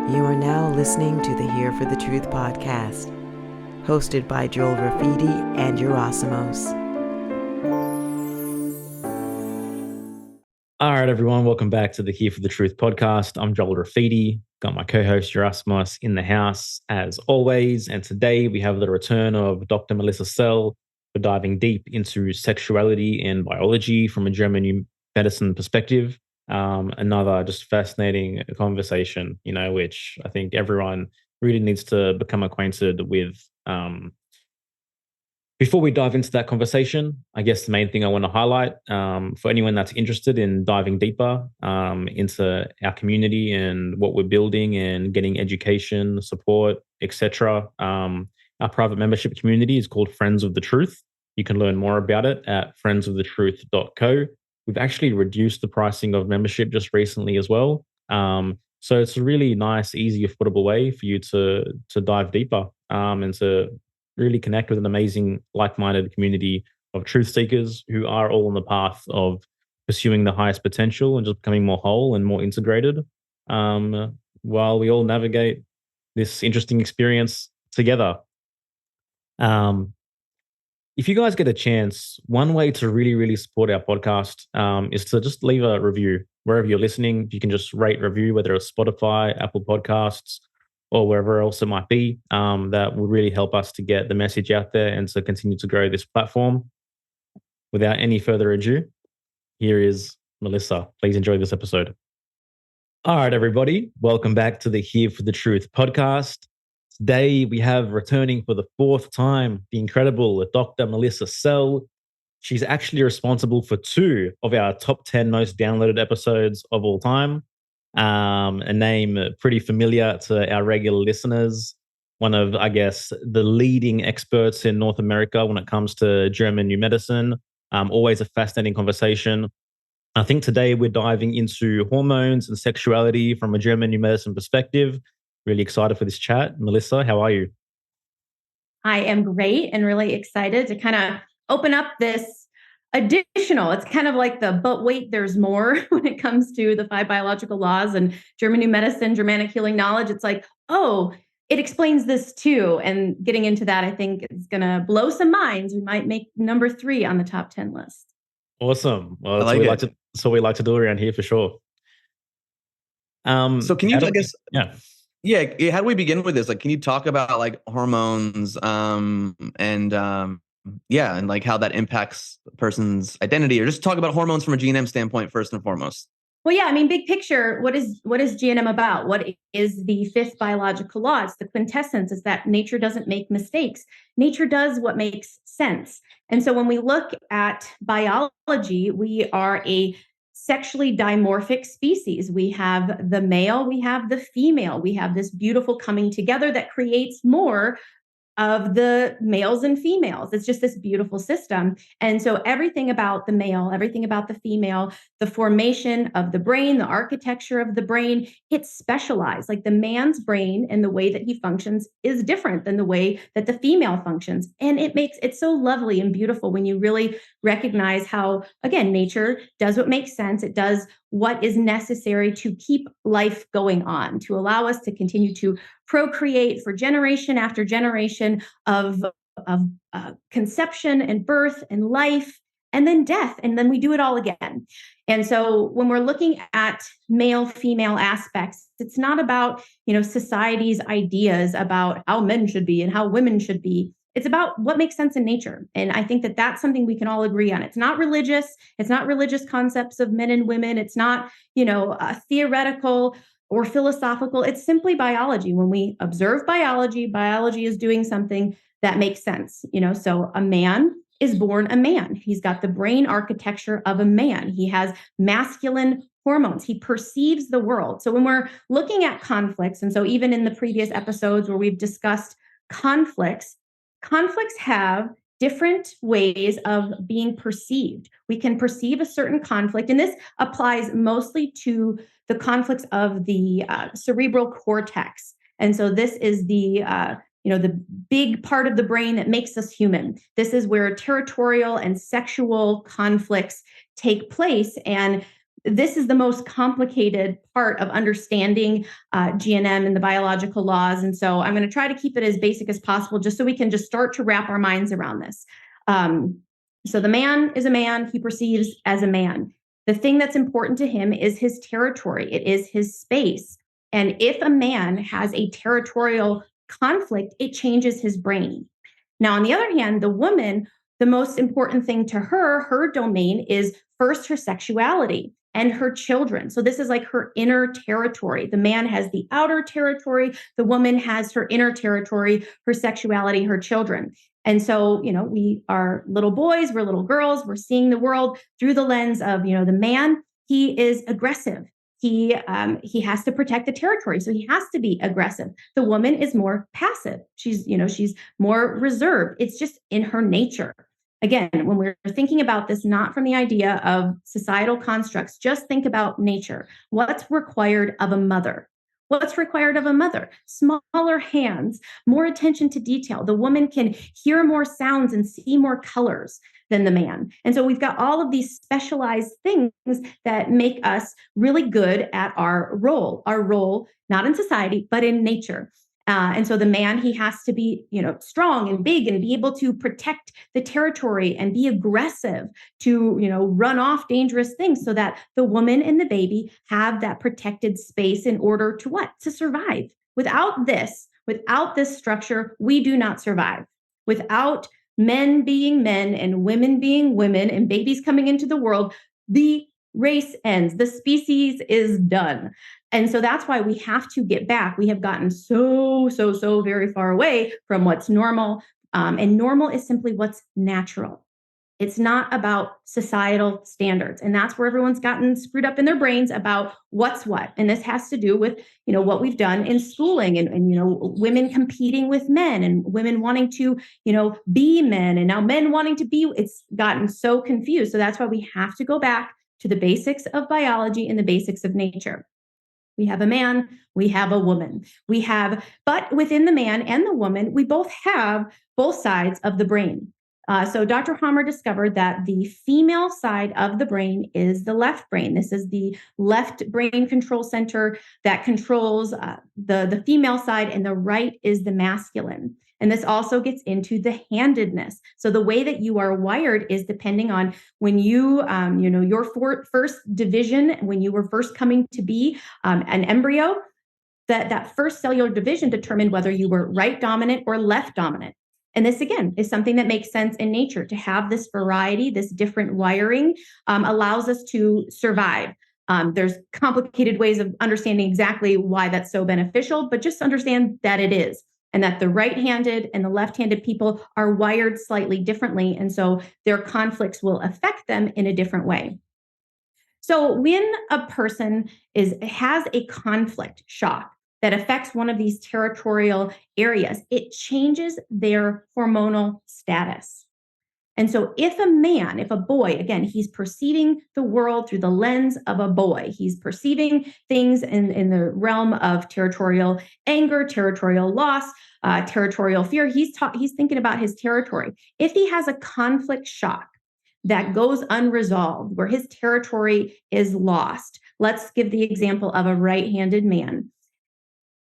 You are now listening to the Here for the Truth podcast, hosted by Joel Rafidi and Yerasimos. All right, everyone, welcome back to the Here for the Truth podcast. I'm Joel Rafidi, got my co-host Yerasimos in the house as always, and today we have the return of Dr. Melissa Sell for diving deep into sexuality and biology from a German medicine perspective. Another just fascinating conversation, which I think everyone really needs to become acquainted with. Before we dive into that conversation, I guess the main thing I want to highlight for anyone that's interested in diving deeper into our community and what we're building and getting education, support, etc. Our private membership community is called Friends of the Truth. You can learn more about it at friendsofthetruth.co. We've actually reduced the pricing of membership just recently as well. So it's a really nice, easy, affordable way for you to dive deeper and to really connect with an amazing, like-minded community of truth seekers who are all on the path of pursuing the highest potential and just becoming more whole and more integrated, while we all navigate this interesting experience together. If you guys get a chance, one way to really, really support our podcast is to just leave a review wherever you're listening. You can just rate, review, whether it's Spotify, Apple Podcasts, or wherever else it might be. That will really help us to get the message out there and to continue to grow this platform. Without any further ado, here is Melissa. Please enjoy this episode. All right, everybody. Welcome back to the Here for the Truth podcast. Today, we have returning for the fourth time, the incredible Dr. Melissa Sell. She's actually responsible for 2 of our top 10 most downloaded episodes of all time. A name pretty familiar to our regular listeners. One of, I guess, the leading experts in North America when it comes to German new medicine. Always a fascinating conversation. I think today we're diving into hormones and sexuality from a German new medicine perspective. Really excited for this chat. Melissa, how are you? I am great and really excited to kind of open up this additional. It's kind of like but wait, there's more when it comes to the 5 biological laws and German new medicine, Germanic healing knowledge. It's like, oh, it explains this too. And getting into that, I think is going to blow some minds. We might make number 3 on the top 10 list. Awesome. Well, that's what we like to do around here for sure. So can you, I guess, yeah. How do we begin with this? Like, can you talk about like hormones, and like how that impacts a person's identity, or just talk about hormones from a G&M standpoint first and foremost? Well, yeah, I mean, big picture, what is G&M about? What is the 5th biological law? It's the quintessence is that nature doesn't make mistakes. Nature does what makes sense. And so when we look at biology, we are a sexually dimorphic species. We have the male, we have the female. We have this beautiful coming together that creates more of the males and females. It's just this beautiful system. And so everything about the male, everything about the female, the formation of the brain, the architecture of the brain, it's specialized. Like the man's brain and the way that he functions is different than the way that the female functions. And it makes it so lovely and beautiful when you really recognize how, again, nature does what makes sense. It does what is necessary to keep life going on, to allow us to continue to procreate for generation after generation of conception and birth and life, and then death, and then we do it all again. And so when we're looking at male-female aspects, it's not about, society's ideas about how men should be and how women should be. It's about what makes sense in nature. And I think that that's something we can all agree on. It's not religious. It's not religious concepts of men and women. It's not, theoretical or philosophical. It's simply biology. When we observe biology, biology is doing something that makes sense. So a man is born a man. He's got the brain architecture of a man. He has masculine hormones. He perceives the world. So when we're looking at conflicts, and so even in the previous episodes where we've discussed conflicts have different ways of being perceived. We can perceive a certain conflict, and this applies mostly to the conflicts of the cerebral cortex. And so this is the big part of the brain that makes us human. This is where territorial and sexual conflicts take place. And this is the most complicated part of understanding GNM and the biological laws. And so I'm going to try to keep it as basic as possible, just so we can just start to wrap our minds around this. So the man is a man, he perceives as a man. The thing that's important to him is his territory. It is his space. And if a man has a territorial conflict, it changes his brain. Now, on the other hand, the woman, the most important thing to her, her domain is first her sexuality and her children. So this is like her inner territory. The man has the outer territory. The woman has her inner territory, her sexuality, her children. And so, we are little boys, we're little girls, we're seeing the world through the lens of, the man, he is aggressive. He has to protect the territory, so he has to be aggressive. The woman is more passive. She's more reserved. It's just in her nature. Again, when we're thinking about this, not from the idea of societal constructs, just think about nature. What's required of a mother? What's required of a mother? Smaller hands, more attention to detail. The woman can hear more sounds and see more colors than the man. And so we've got all of these specialized things that make us really good at our role, not in society, but in nature. And so the man, he has to be, strong and big and be able to protect the territory and be aggressive to, run off dangerous things, so that the woman and the baby have that protected space in order to what? To survive. Without this structure, we do not survive. Without men being men and women being women and babies coming into the world, the race ends. The species is done. And so that's why we have to get back. We have gotten so very far away from what's normal. And normal is simply what's natural. It's not about societal standards. And that's where everyone's gotten screwed up in their brains about what's what. And this has to do with, what we've done in schooling and women competing with men and women wanting to, be men and now men wanting to be, it's gotten so confused. So that's why we have to go back to the basics of biology and the basics of nature. We have a man, we have a woman. But within the man and the woman, we both have both sides of the brain. So Dr. Hamer discovered that the female side of the brain is the left brain. This is the left brain control center that controls the female side, and the right is the masculine. And this also gets into the handedness. So the way that you are wired is depending on when you, your first division, when you were first coming to be an embryo, that first cellular division determined whether you were right dominant or left dominant. And this, again, is something that makes sense in nature. To have this variety, this different wiring allows us to survive. There's complicated ways of understanding exactly why that's so beneficial, but just understand that it is. And that the right-handed and the left-handed people are wired slightly differently. And so their conflicts will affect them in a different way. So when a person has a conflict shock that affects one of these territorial areas, it changes their hormonal status. And so if a boy, again, he's perceiving the world through the lens of a boy, he's perceiving things in the realm of territorial anger, territorial loss, territorial fear. He's thinking about his territory. If he has a conflict shock that goes unresolved, where his territory is lost, let's give the example of a right-handed man.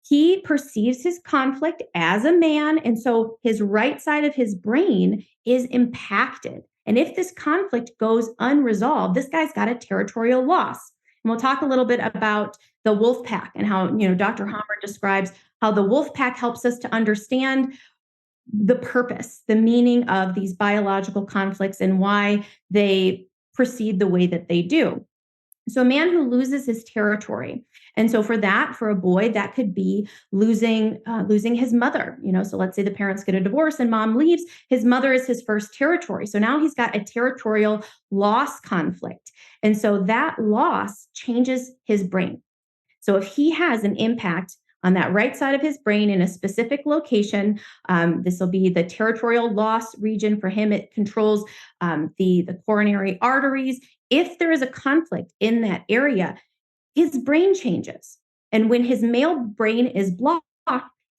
He perceives his conflict as a man, and so his right side of his brain is impacted. And if this conflict goes unresolved, this guy's got a territorial loss. And we'll talk a little bit about the wolf pack and how, Dr. Hamer describes how the wolf pack helps us to understand the purpose, the meaning of these biological conflicts and why they proceed the way that they do. So a man who loses his territory. And so for a boy, that could be losing his mother. So let's say the parents get a divorce and mom leaves. His mother is his first territory. So now he's got a territorial loss conflict. And so that loss changes his brain. So if he has an impact on that right side of his brain in a specific location, this will be the territorial loss region. For him, it controls the coronary arteries. If there is a conflict in that area, his brain changes. And when his male brain is blocked,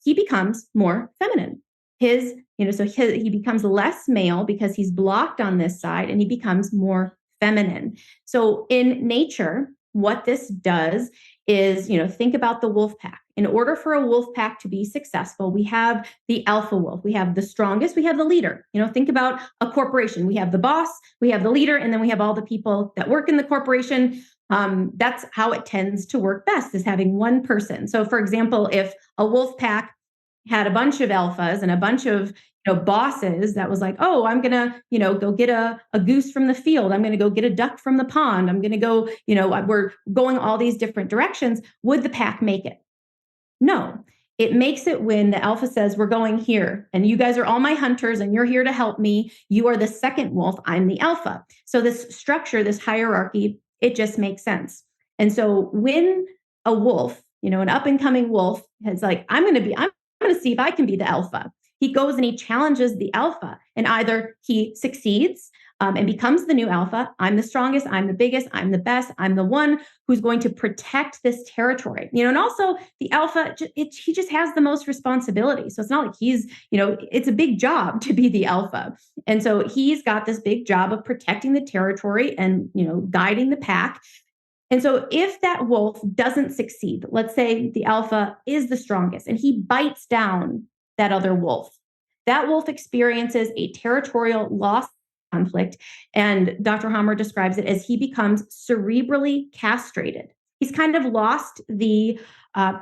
he becomes more feminine. He becomes less male because he's blocked on this side, and he becomes more feminine. So in nature, what this does is, think about the wolf pack. In order for a wolf pack to be successful, we have the alpha wolf, we have the strongest, we have the leader. Think about a corporation. We have the boss, we have the leader, and then we have all the people that work in the corporation. That's how it tends to work best, is having one person. So for example, if a wolf pack had a bunch of alphas and a bunch of bosses that was like, oh, I'm gonna go get a goose from the field, I'm gonna go get a duck from the pond, I'm gonna go, we're going all these different directions, would the pack make it? No. It makes it when the alpha says, we're going here, and you guys are all my hunters, and you're here to help me. You are the second wolf, I'm the alpha. So this structure, this hierarchy, it just makes sense. And so when a wolf, an up and coming wolf is like, I'm going to see if I can be the alpha. He goes and he challenges the alpha, and either he succeeds and becomes the new alpha. I'm the strongest, I'm the biggest, I'm the best, I'm the one who's going to protect this territory. And also the alpha, he just has the most responsibility. So it's not like he's, it's a big job to be the alpha. And so he's got this big job of protecting the territory and, guiding the pack. And so if that wolf doesn't succeed, let's say the alpha is the strongest and he bites down that other wolf, that wolf experiences a territorial loss conflict. And Dr. Hamer describes it as he becomes cerebrally castrated. He's kind of lost the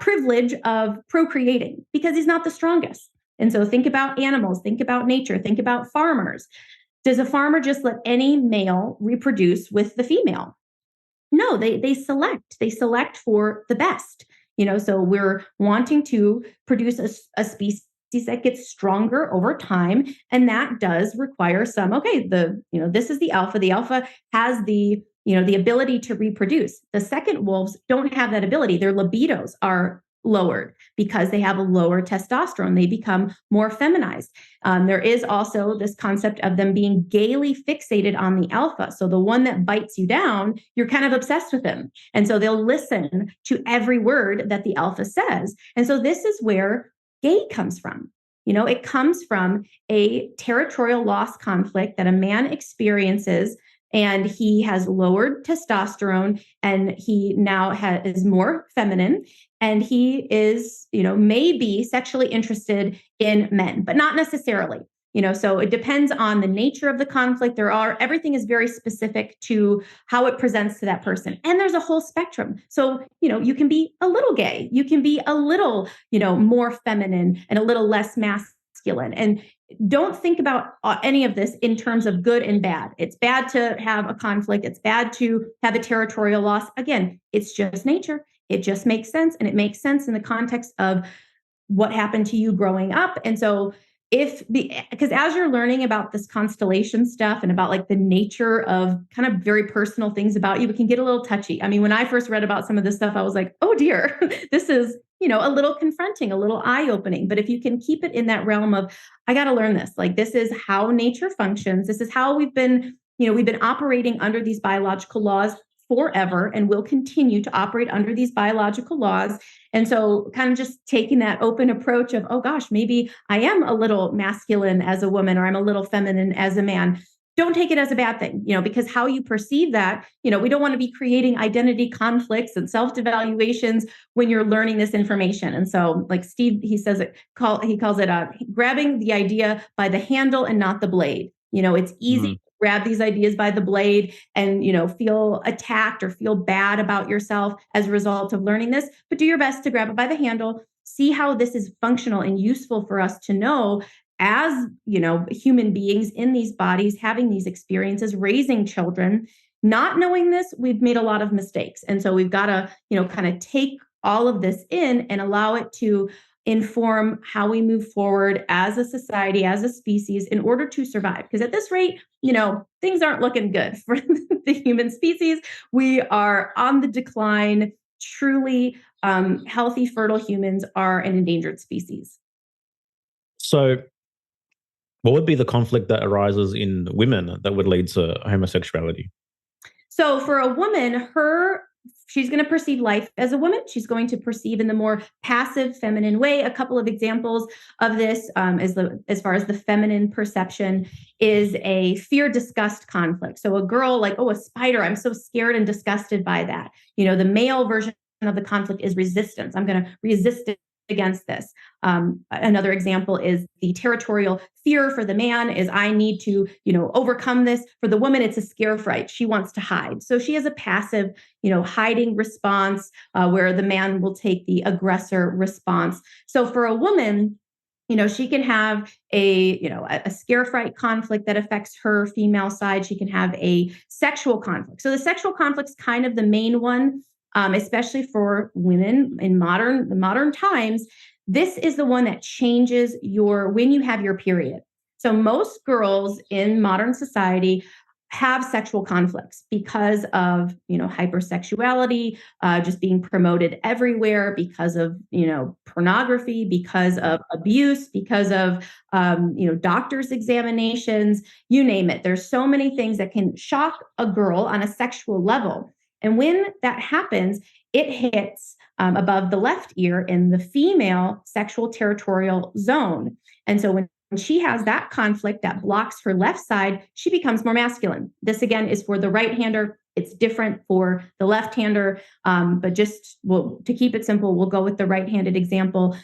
privilege of procreating because he's not the strongest. And so think about animals, think about nature, think about farmers. Does a farmer just let any male reproduce with the female? No, they select for the best. So we're wanting to produce a species that gets stronger over time, and that does require some, this is the alpha. The alpha has the ability to reproduce. The second wolves don't have that ability. Their libidos are lowered because they have a lower testosterone. They become more feminized. There is also this concept of them being gaily fixated on the alpha. So the one that bites you down, you're kind of obsessed with him. And so they'll listen to every word that the alpha says. And so this is where gay comes from. It comes from a territorial loss conflict that a man experiences, and he has lowered testosterone, and he now is more feminine, and he is, maybe sexually interested in men, but not necessarily. So it depends on the nature of the conflict. Everything is very specific to how it presents to that person. And there's a whole spectrum. So, you can be a little gay, you can be a little, more feminine and a little less masculine. And don't think about any of this in terms of good and bad. It's bad to have a conflict. It's bad to have a territorial loss. Again, it's just nature. It just makes sense. And it makes sense in the context of what happened to you growing up. And so because as you're learning about this constellation stuff and about like the nature of kind of very personal things about you, it can get a little touchy. I mean, when I first read about some of this stuff, I was like, oh dear, this is, a little confronting, a little eye-opening. But if you can keep it in that realm of, I got to learn this, like this is how nature functions. This is how we've been operating under these biological laws forever, and will continue to operate under these biological laws. And so kind of just taking that open approach of, oh gosh, maybe I am a little masculine as a woman, or I'm a little feminine as a man. Don't take it as a bad thing, because how you perceive that, we don't want to be creating identity conflicts and self-devaluations when you're learning this information. And so like Steve, he calls it grabbing the idea by the handle and not the blade. It's easy to grab these ideas by the blade and, feel attacked or feel bad about yourself as a result of learning this, but do your best to grab it by the handle, see how this is functional and useful for us to know as, human beings in these bodies, having these experiences, raising children. Not knowing this, we've made a lot of mistakes. And so we've got to, kind of take all of this in and allow it to inform how we move forward as a society, as a species, in order to survive. Because at this rate, things aren't looking good for the human species. We are on the decline. Truly healthy, fertile humans are an endangered species. So what would be the conflict that arises in women that would lead to homosexuality? So for a woman, her she's going to perceive life as a woman. She's going to perceive in the more passive feminine way. A couple of examples of this as far as the feminine perception is a fear-disgust conflict. So a girl like, oh, a spider, I'm so scared and disgusted by that. The male version of the conflict is resistance. I'm going to resist it against this. Another example is the territorial fear for the man is I need to, overcome this. For the woman, it's a scare fright. She wants to hide. So she has a passive, hiding response where the man will take the aggressor response. So for a woman, she can have a scare fright conflict that affects her female side. She can have a sexual conflict. So the sexual conflict's kind of the main one. Especially for women in modern times, this is the one that changes when you have your period. So most girls in modern society have sexual conflicts because of, hypersexuality, just being promoted everywhere, because of, pornography, because of abuse, because of, doctor's examinations, you name it. There's so many things that can shock a girl on a sexual level. And when that happens, it hits above the left ear in the female sexual territorial zone. And so when she has that conflict that blocks her left side, she becomes more masculine. This, again, is for the right-hander. It's different for the left-hander, but to keep it simple, we'll go with the right-handed example.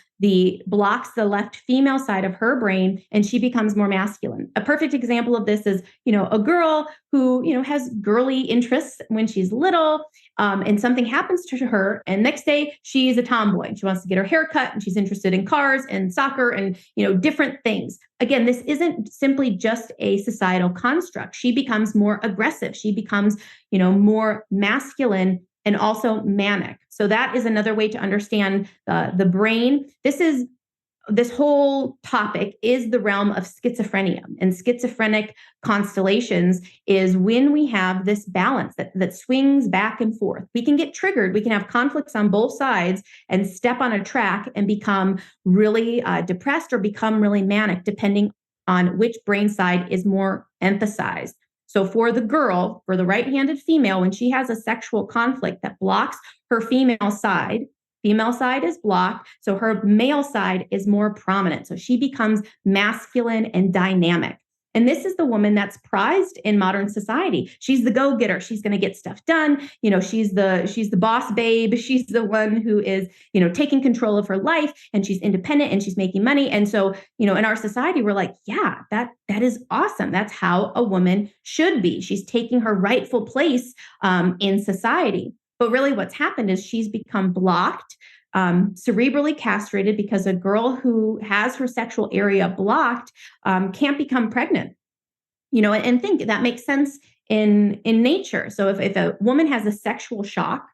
Blocks the left female side of her brain, and she becomes more masculine. A perfect example of this is, a girl who, has girly interests when she's little, and something happens to her, and next day she's a tomboy. She wants to get her hair cut, and she's interested in cars and soccer and, different things. Again, this isn't simply just a societal construct. She becomes more aggressive. She becomes, more masculine and also manic. So that is another way to understand the brain. This whole topic is the realm of schizophrenia, and schizophrenic constellations is when we have this balance that swings back and forth. We can get triggered. We can have conflicts on both sides and step on a track and become really depressed or become really manic, depending on which brain side is more emphasized. So for the girl, for the right-handed female, when she has a sexual conflict that blocks her female side is blocked, so her male side is more prominent. So she becomes masculine and dynamic. And this is the woman that's prized in modern society. She's the go-getter. She's going to get stuff done. She's the boss babe. She's the one who is, taking control of her life, and she's independent and she's making money. And so, in our society, we're like, yeah, that is awesome. That's how a woman should be. She's taking her rightful place in society. But really what's happened is she's become blocked, cerebrally castrated, because a girl who has her sexual area blocked can't become pregnant. And think that makes sense in nature. So if a woman has a sexual shock,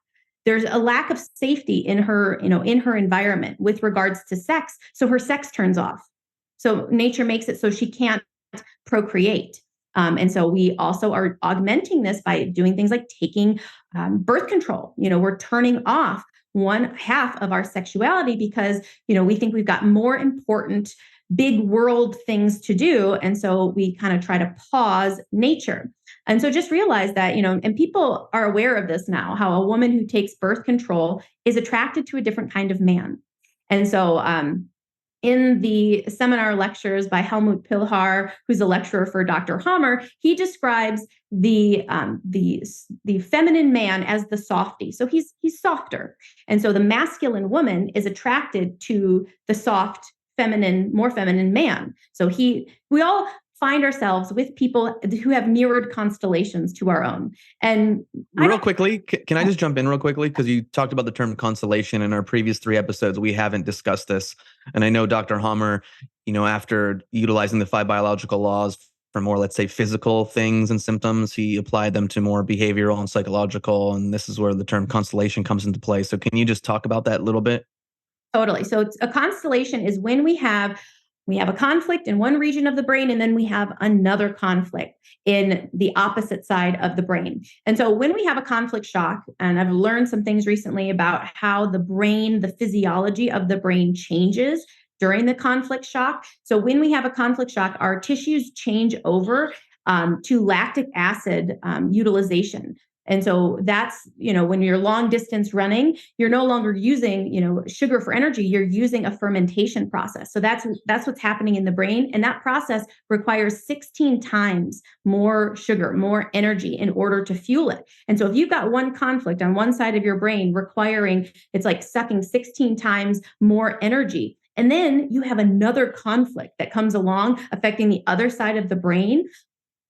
there's a lack of safety in her environment with regards to sex. So her sex turns off. So nature makes it so she can't procreate. And so we also are augmenting this by doing things like taking birth control. We're turning off one half of our sexuality because, we think we've got more important big world things to do. And so we kind of try to pause nature. And so just realize that, and people are aware of this now, how a woman who takes birth control is attracted to a different kind of man. And so, in the seminar lectures by Helmut Pilhar, who's a lecturer for Dr. Hamer, he describes the feminine man as the softie. So he's softer. And so the masculine woman is attracted to the soft, more feminine man. So we all find ourselves with people who have mirrored constellations to our own. And real quickly, can I just jump in real quickly? Because you talked about the term constellation in our previous 3 episodes. We haven't discussed this. And I know Dr. Hamer, after utilizing the 5 biological laws for more, let's say, physical things and symptoms, he applied them to more behavioral and psychological. And this is where the term constellation comes into play. So can you just talk about that a little bit? Totally. So a constellation is when we have a conflict in one region of the brain, and then we have another conflict in the opposite side of the brain. And so when we have a conflict shock, and I've learned some things recently about how the brain, the physiology of the brain changes during the conflict shock. So when we have a conflict shock, our tissues change over to lactic acid utilization. And so that's, when you're long distance running, you're no longer using, sugar for energy, you're using a fermentation process. So that's what's happening in the brain. And that process requires 16 times more sugar, more energy in order to fuel it. And so if you've got one conflict on one side of your brain requiring, it's like sucking 16 times more energy. And then you have another conflict that comes along affecting the other side of the brain.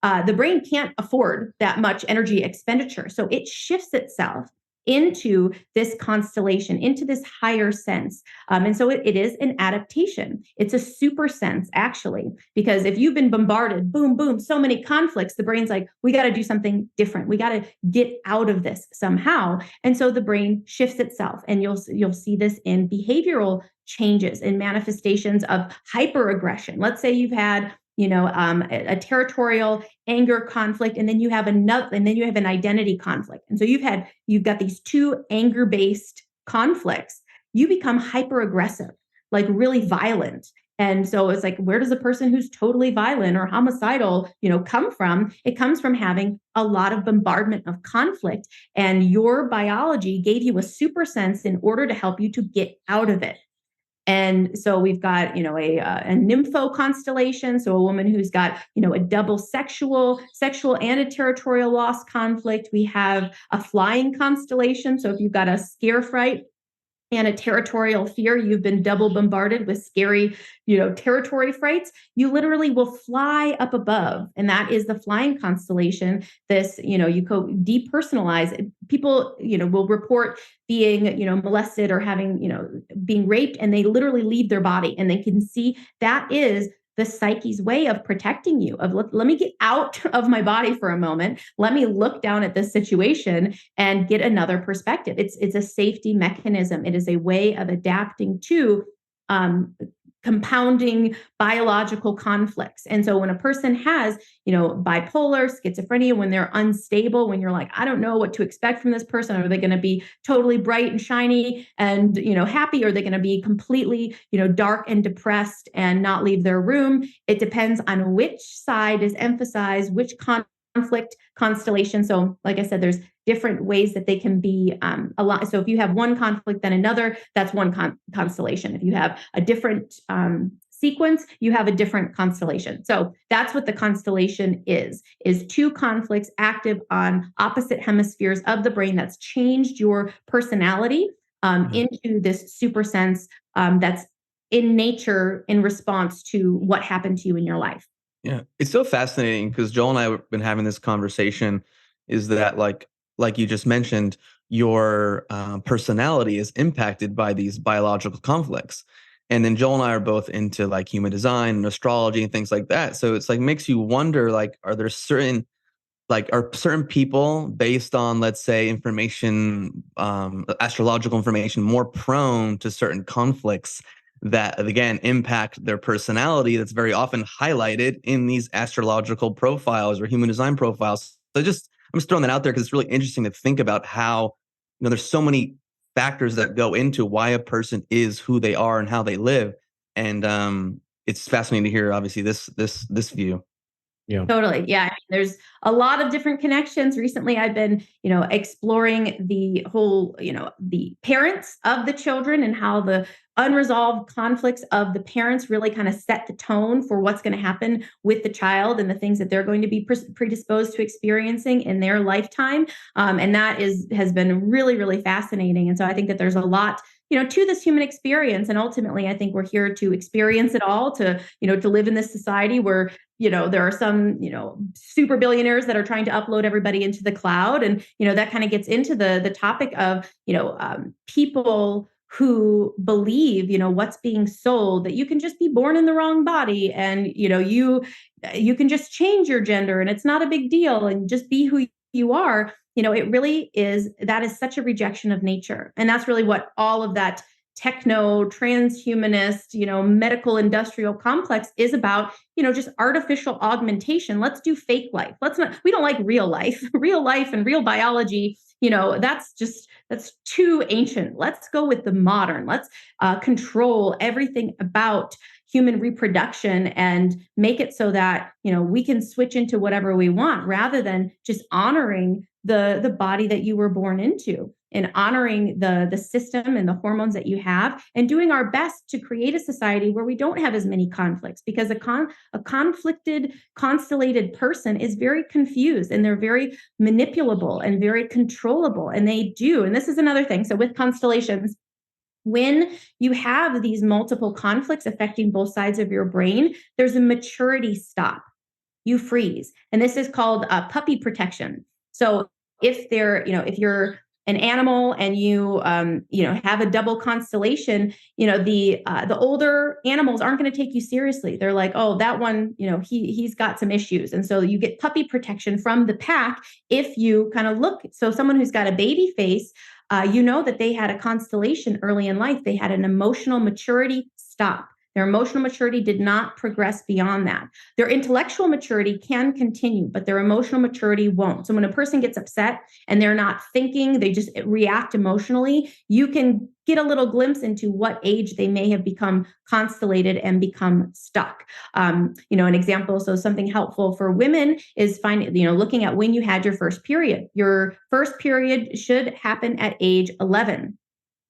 The brain can't afford that much energy expenditure. So it shifts itself into this constellation, into this higher sense. And so it is an adaptation. It's a super sense, actually, because if you've been bombarded, boom, boom, so many conflicts, the brain's like, we got to do something different. We got to get out of this somehow. And so the brain shifts itself. And you'll see this in behavioral changes, in manifestations of hyperaggression. Let's say you've had a territorial anger conflict, and then you have an identity conflict. And so you've got these two anger-based conflicts. You become hyper aggressive, like really violent. And so it's like, where does a person who's totally violent or homicidal, come from? It comes from having a lot of bombardment of conflict, and your biology gave you a super sense in order to help you to get out of it. And so we've got, a nympho constellation. So a woman who's got, a double sexual and a territorial loss conflict. We have a flying constellation. So if you've got a scare fright and a territorial fear, you've been double bombarded with scary, territory frights, you literally will fly up above. And that is the flying constellation. This, you depersonalize. People, will report being, molested or having, being raped, and they literally leave their body, and they can see that is the psyche's way of protecting you, of let me get out of my body for a moment. Let me look down at this situation and get another perspective. It's a safety mechanism. It is a way of adapting to compounding biological conflicts. And so when a person has, bipolar, schizophrenia, when they're unstable, when you're like, I don't know what to expect from this person, are they going to be totally bright and shiny and, happy? Or are they going to be completely, dark and depressed and not leave their room? It depends on which side is emphasized, which conflict constellation. So like I said, there's different ways that they can be a lot. So if you have one conflict then another, that's one constellation. If you have a different sequence, you have a different constellation. So that's what the constellation is two conflicts active on opposite hemispheres of the brain that's changed your personality into this super sense that's in nature in response to what happened to you in your life. Yeah, it's so fascinating because Joel and I have been having this conversation, is that like you just mentioned, your personality is impacted by these biological conflicts. And then Joel and I are both into like human design and astrology and things like that. So it's like makes you wonder, like, are certain people based on, let's say, information, astrological information, more prone to certain conflicts that again impact their personality that's very often highlighted in these astrological profiles or human design profiles. So I'm just throwing that out there because it's really interesting to think about how, there's so many factors that go into why a person is who they are and how they live. And it's fascinating to hear, obviously, this view. Yeah, totally. Yeah. I mean, there's a lot of different connections. Recently, I've been, exploring the whole, the parents of the children and how the unresolved conflicts of the parents really kind of set the tone for what's going to happen with the child and the things that they're going to be predisposed to experiencing in their lifetime. And that has been really, really fascinating. And so I think that there's a lot to this human experience. And ultimately, I think we're here to experience it all, to live in this society where, there are some, super billionaires that are trying to upload everybody into the cloud. And, that kind of gets into the topic of, people who believe, what's being sold, that you can just be born in the wrong body and, you can just change your gender and it's not a big deal and just be who you are. It really is, that is such a rejection of nature. And that's really what all of that techno, transhumanist, medical industrial complex is about, just artificial augmentation. Let's do fake life. We don't like real life. Real life and real biology, that's too ancient. Let's go with the modern. Let's control everything about human reproduction and make it so that, we can switch into whatever we want, rather than just honoring the body that you were born into, and honoring the system and the hormones that you have, and doing our best to create a society where we don't have as many conflicts, because a conflicted, constellated person is very confused, and they're very manipulable and very controllable, and and this is another thing. So with constellations, when you have these multiple conflicts affecting both sides of your brain, there's a maturity stop. You freeze. And this is called puppy protection. So if you're an animal and you have a double constellation, the older animals aren't going to take you seriously. They're like, oh, that one, he's got some issues. And so you get puppy protection from the pack if you kind of look. So someone who's got a baby face, that they had a constellation early in life. They had an emotional maturity stop. Their emotional maturity did not progress beyond that. Their intellectual maturity can continue, but their emotional maturity won't. So when a person gets upset and they're not thinking, they just react emotionally, you can get a little glimpse into what age they may have become constellated and become stuck. An example, so something helpful for women is looking at when you had your first period. Your first period should happen at age 11.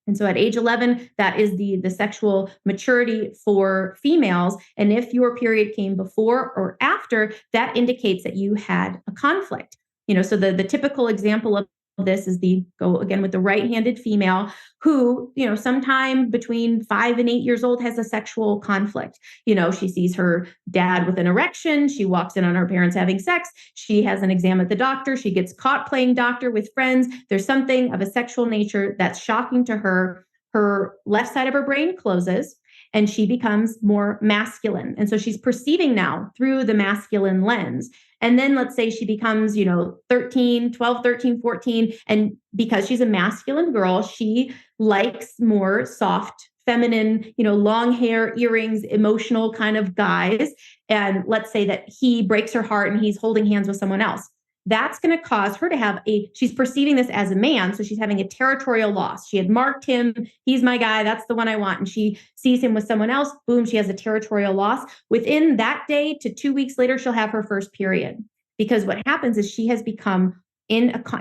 And so at age 11, that is the sexual maturity for females. And if your period came before or after, that indicates that you had a conflict. So the typical example of this is go again with the right-handed female who, sometime between 5 and 8 years old has a sexual conflict. She sees her dad with an erection. She walks in on her parents having sex. She has an exam at the doctor. She gets caught playing doctor with friends. There's something of a sexual nature that's shocking to her. Her left side of her brain closes and she becomes more masculine. And so she's perceiving now through the masculine lens. And then let's say she becomes, 12, 13, 14. And because she's a masculine girl, she likes more soft, feminine, long hair, earrings, emotional kind of guys. And let's say that he breaks her heart and he's holding hands with someone else. That's going to cause her to she's perceiving this as a man. So she's having a territorial loss. She had marked him. He's my guy. That's the one I want. And she sees him with someone else. Boom, she has a territorial loss. Within that day to 2 weeks later, she'll have her first period. Because what happens is she has become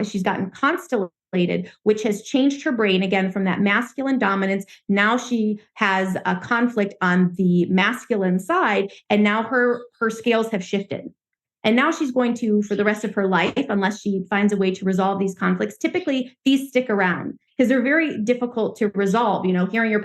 she's gotten constellated, which has changed her brain again from that masculine dominance. Now she has a conflict on the masculine side. And now her scales have shifted. And now she's going to, for the rest of her life, unless she finds a way to resolve these conflicts, typically these stick around because they're very difficult to resolve. Seeing your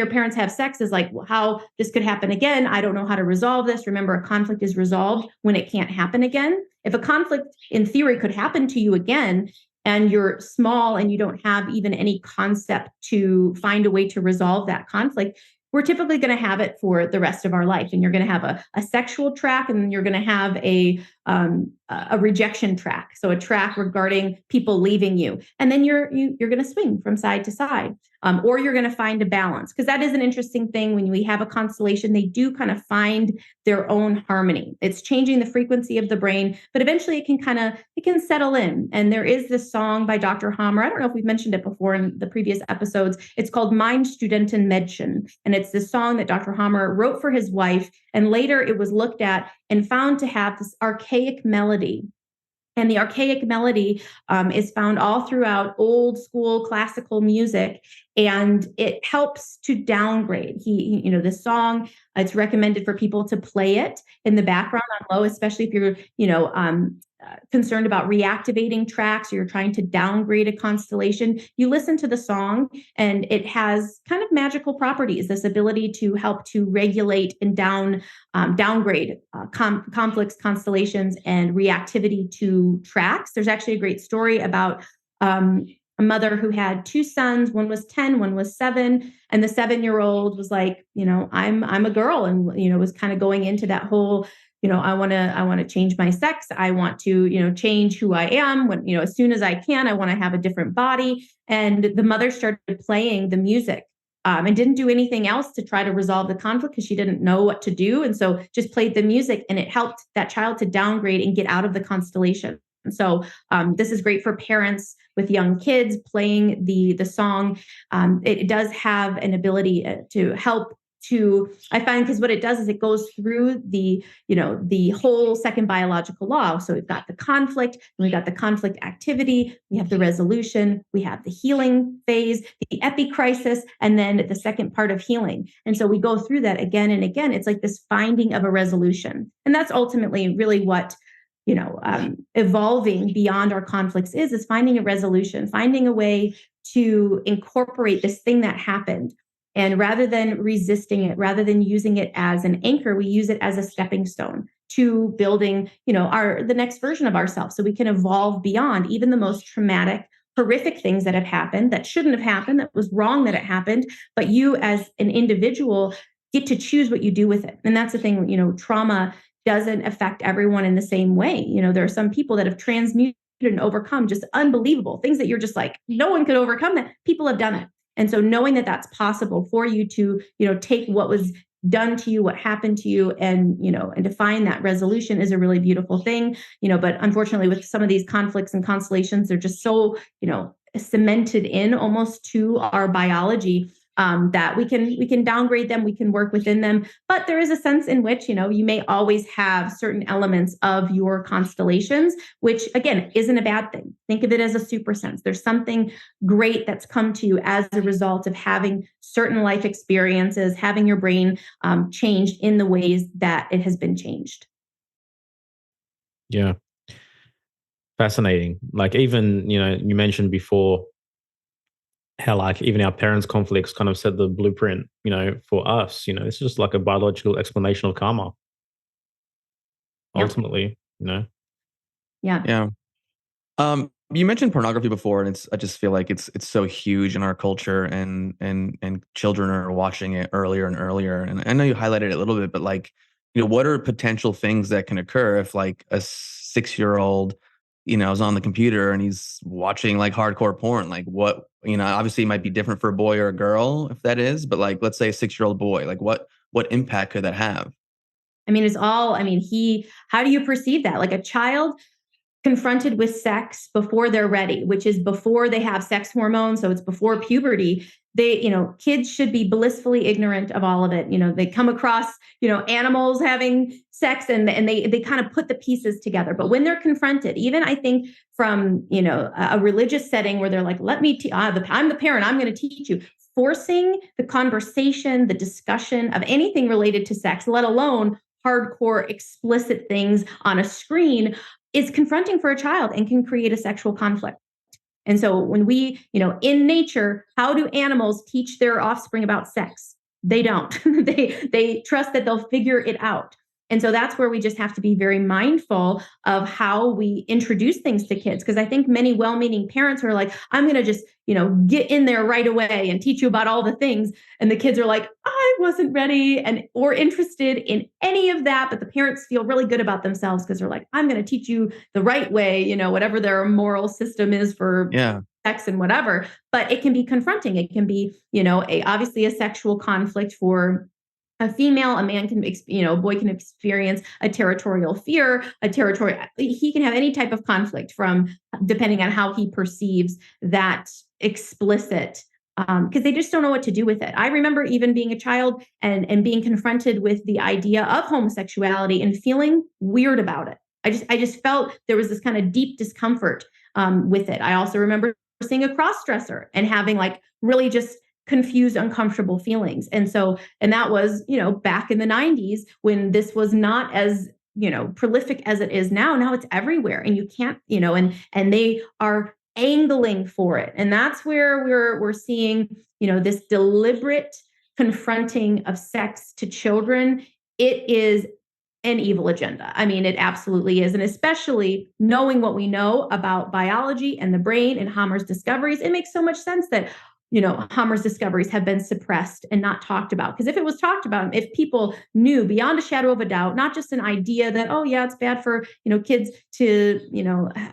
parents have sex is like, well, how this could happen again. I don't know how to resolve this. Remember, a conflict is resolved when it can't happen again. If a conflict in theory could happen to you again, and you're small and you don't have even any concept to find a way to resolve that conflict, we're typically going to have it for the rest of our life. And you're going to have a sexual track, and then you're going to have a rejection track. So a track regarding people leaving you. And then you're going to swing from side to side. Or you're going to find a balance, because that is an interesting thing. When we have a constellation, they do kind of find their own harmony. It's changing the frequency of the brain, but eventually it can settle in. And there is this song by Dr. Hamer. I don't know if we've mentioned it before in the previous episodes. It's called Mein Studentenmädchen. And it's this song that Dr. Hamer wrote for his wife. And later it was looked at and found to have this archaic melody. And the archaic melody is found all throughout old school classical music, and it helps to downgrade. The song, it's recommended for people to play it in the background on low, especially if you're, concerned about reactivating tracks or you're trying to downgrade a constellation. You listen to the song, and it has kind of magical properties, this ability to help to regulate and downgrade conflicts, constellations, and reactivity to tracks. There's actually a great story about a mother who had 2 sons. One was 10, one was 7. And the 7-year-old was like, I'm a girl, and, was kind of going into that whole, I want to change my sex. I want to, change who I am when, as soon as I can. I want to have a different body. And the mother started playing the music and didn't do anything else to try to resolve the conflict because she didn't know what to do. And so just played the music, and it helped that child to downgrade and get out of the constellation. And so this is great for parents with young kids playing the song. It does have an ability to help I find, because what it does is it goes through the whole second biological law. So we've got the conflict, and we've got the conflict activity, we have the resolution, we have the healing phase, the epicrisis, and then the second part of healing. And so we go through that again and again. It's like this finding of a resolution. And that's ultimately really what evolving beyond our conflicts is finding a resolution, finding a way to incorporate this thing that happened. And rather than resisting it, rather than using it as an anchor, we use it as a stepping stone to building, the next version of ourselves, so we can evolve beyond even the most traumatic, horrific things that have happened, that shouldn't have happened, that was wrong that it happened. But you as an individual get to choose what you do with it. And that's the thing, trauma doesn't affect everyone in the same way. There are some people that have transmuted and overcome just unbelievable things that you're just like, no one could overcome that. People have done it. And so knowing that that's possible for you to, take what was done to you, what happened to you, and to find that resolution is a really beautiful thing. But unfortunately, with some of these conflicts and constellations, they're just so, cemented in almost to our biology, that we can downgrade them, we can work within them. But there is a sense in which, you may always have certain elements of your constellations, which again, isn't a bad thing. Think of it as a super sense. There's something great that's come to you as a result of having certain life experiences, having your brain changed in the ways that it has been changed. Yeah. Fascinating. Like even, you mentioned before how like even our parents' conflicts kind of set the blueprint, for us. It's just like a biological explanation of karma. Yeah. Ultimately, Yeah. Yeah. You mentioned pornography before, and I just feel like it's so huge in our culture, and children are watching it earlier and earlier. And I know you highlighted it a little bit, but like, what are potential things that can occur if like a 6-year-old, is on the computer and he's watching like hardcore porn? Like what, obviously it might be different for a boy or a girl if that is, but like, let's say a 6-year-old boy, like what impact could that have? How do you perceive that? Like a child confronted with sex before they're ready, which is before they have sex hormones. So it's before puberty. Kids should be blissfully ignorant of all of it. They come across, animals having sex, and they kind of put the pieces together. But when they're confronted, even I think from, a religious setting where they're like, I'm the parent, I'm going to teach you. Forcing the conversation, the discussion of anything related to sex, let alone hardcore explicit things on a screen, is confronting for a child and can create a sexual conflict. And so when we, in nature, how do animals teach their offspring about sex? They don't. They trust that they'll figure it out. And so that's where we just have to be very mindful of how we introduce things to kids. Because I think many well-meaning parents are like, I'm going to just, get in there right away and teach you about all the things. And the kids are like, I wasn't ready or interested in any of that. But the parents feel really good about themselves because they're like, I'm going to teach you the right way, whatever their moral system is for sex and whatever. But it can be confronting. It can be, obviously a sexual conflict for a female. A man can, a boy can experience a territorial fear, he can have any type of conflict depending on how he perceives that explicit, because they just don't know what to do with it. I remember even being a child and being confronted with the idea of homosexuality and feeling weird about it. I just felt there was this kind of deep discomfort with it. I also remember seeing a cross-dresser and having like really just confused, uncomfortable feelings. And that was, back in the 90s when this was not as, prolific as it is now. Now it's everywhere, and you can't, and they are angling for it. And that's where we're seeing, this deliberate confronting of sex to children. It is an evil agenda. It absolutely is. And especially knowing what we know about biology and the brain and Hamer's discoveries, it makes so much sense that Hamer's discoveries have been suppressed and not talked about. Because if it was talked about, if people knew beyond a shadow of a doubt, not just an idea that, oh yeah, it's bad for, kids to,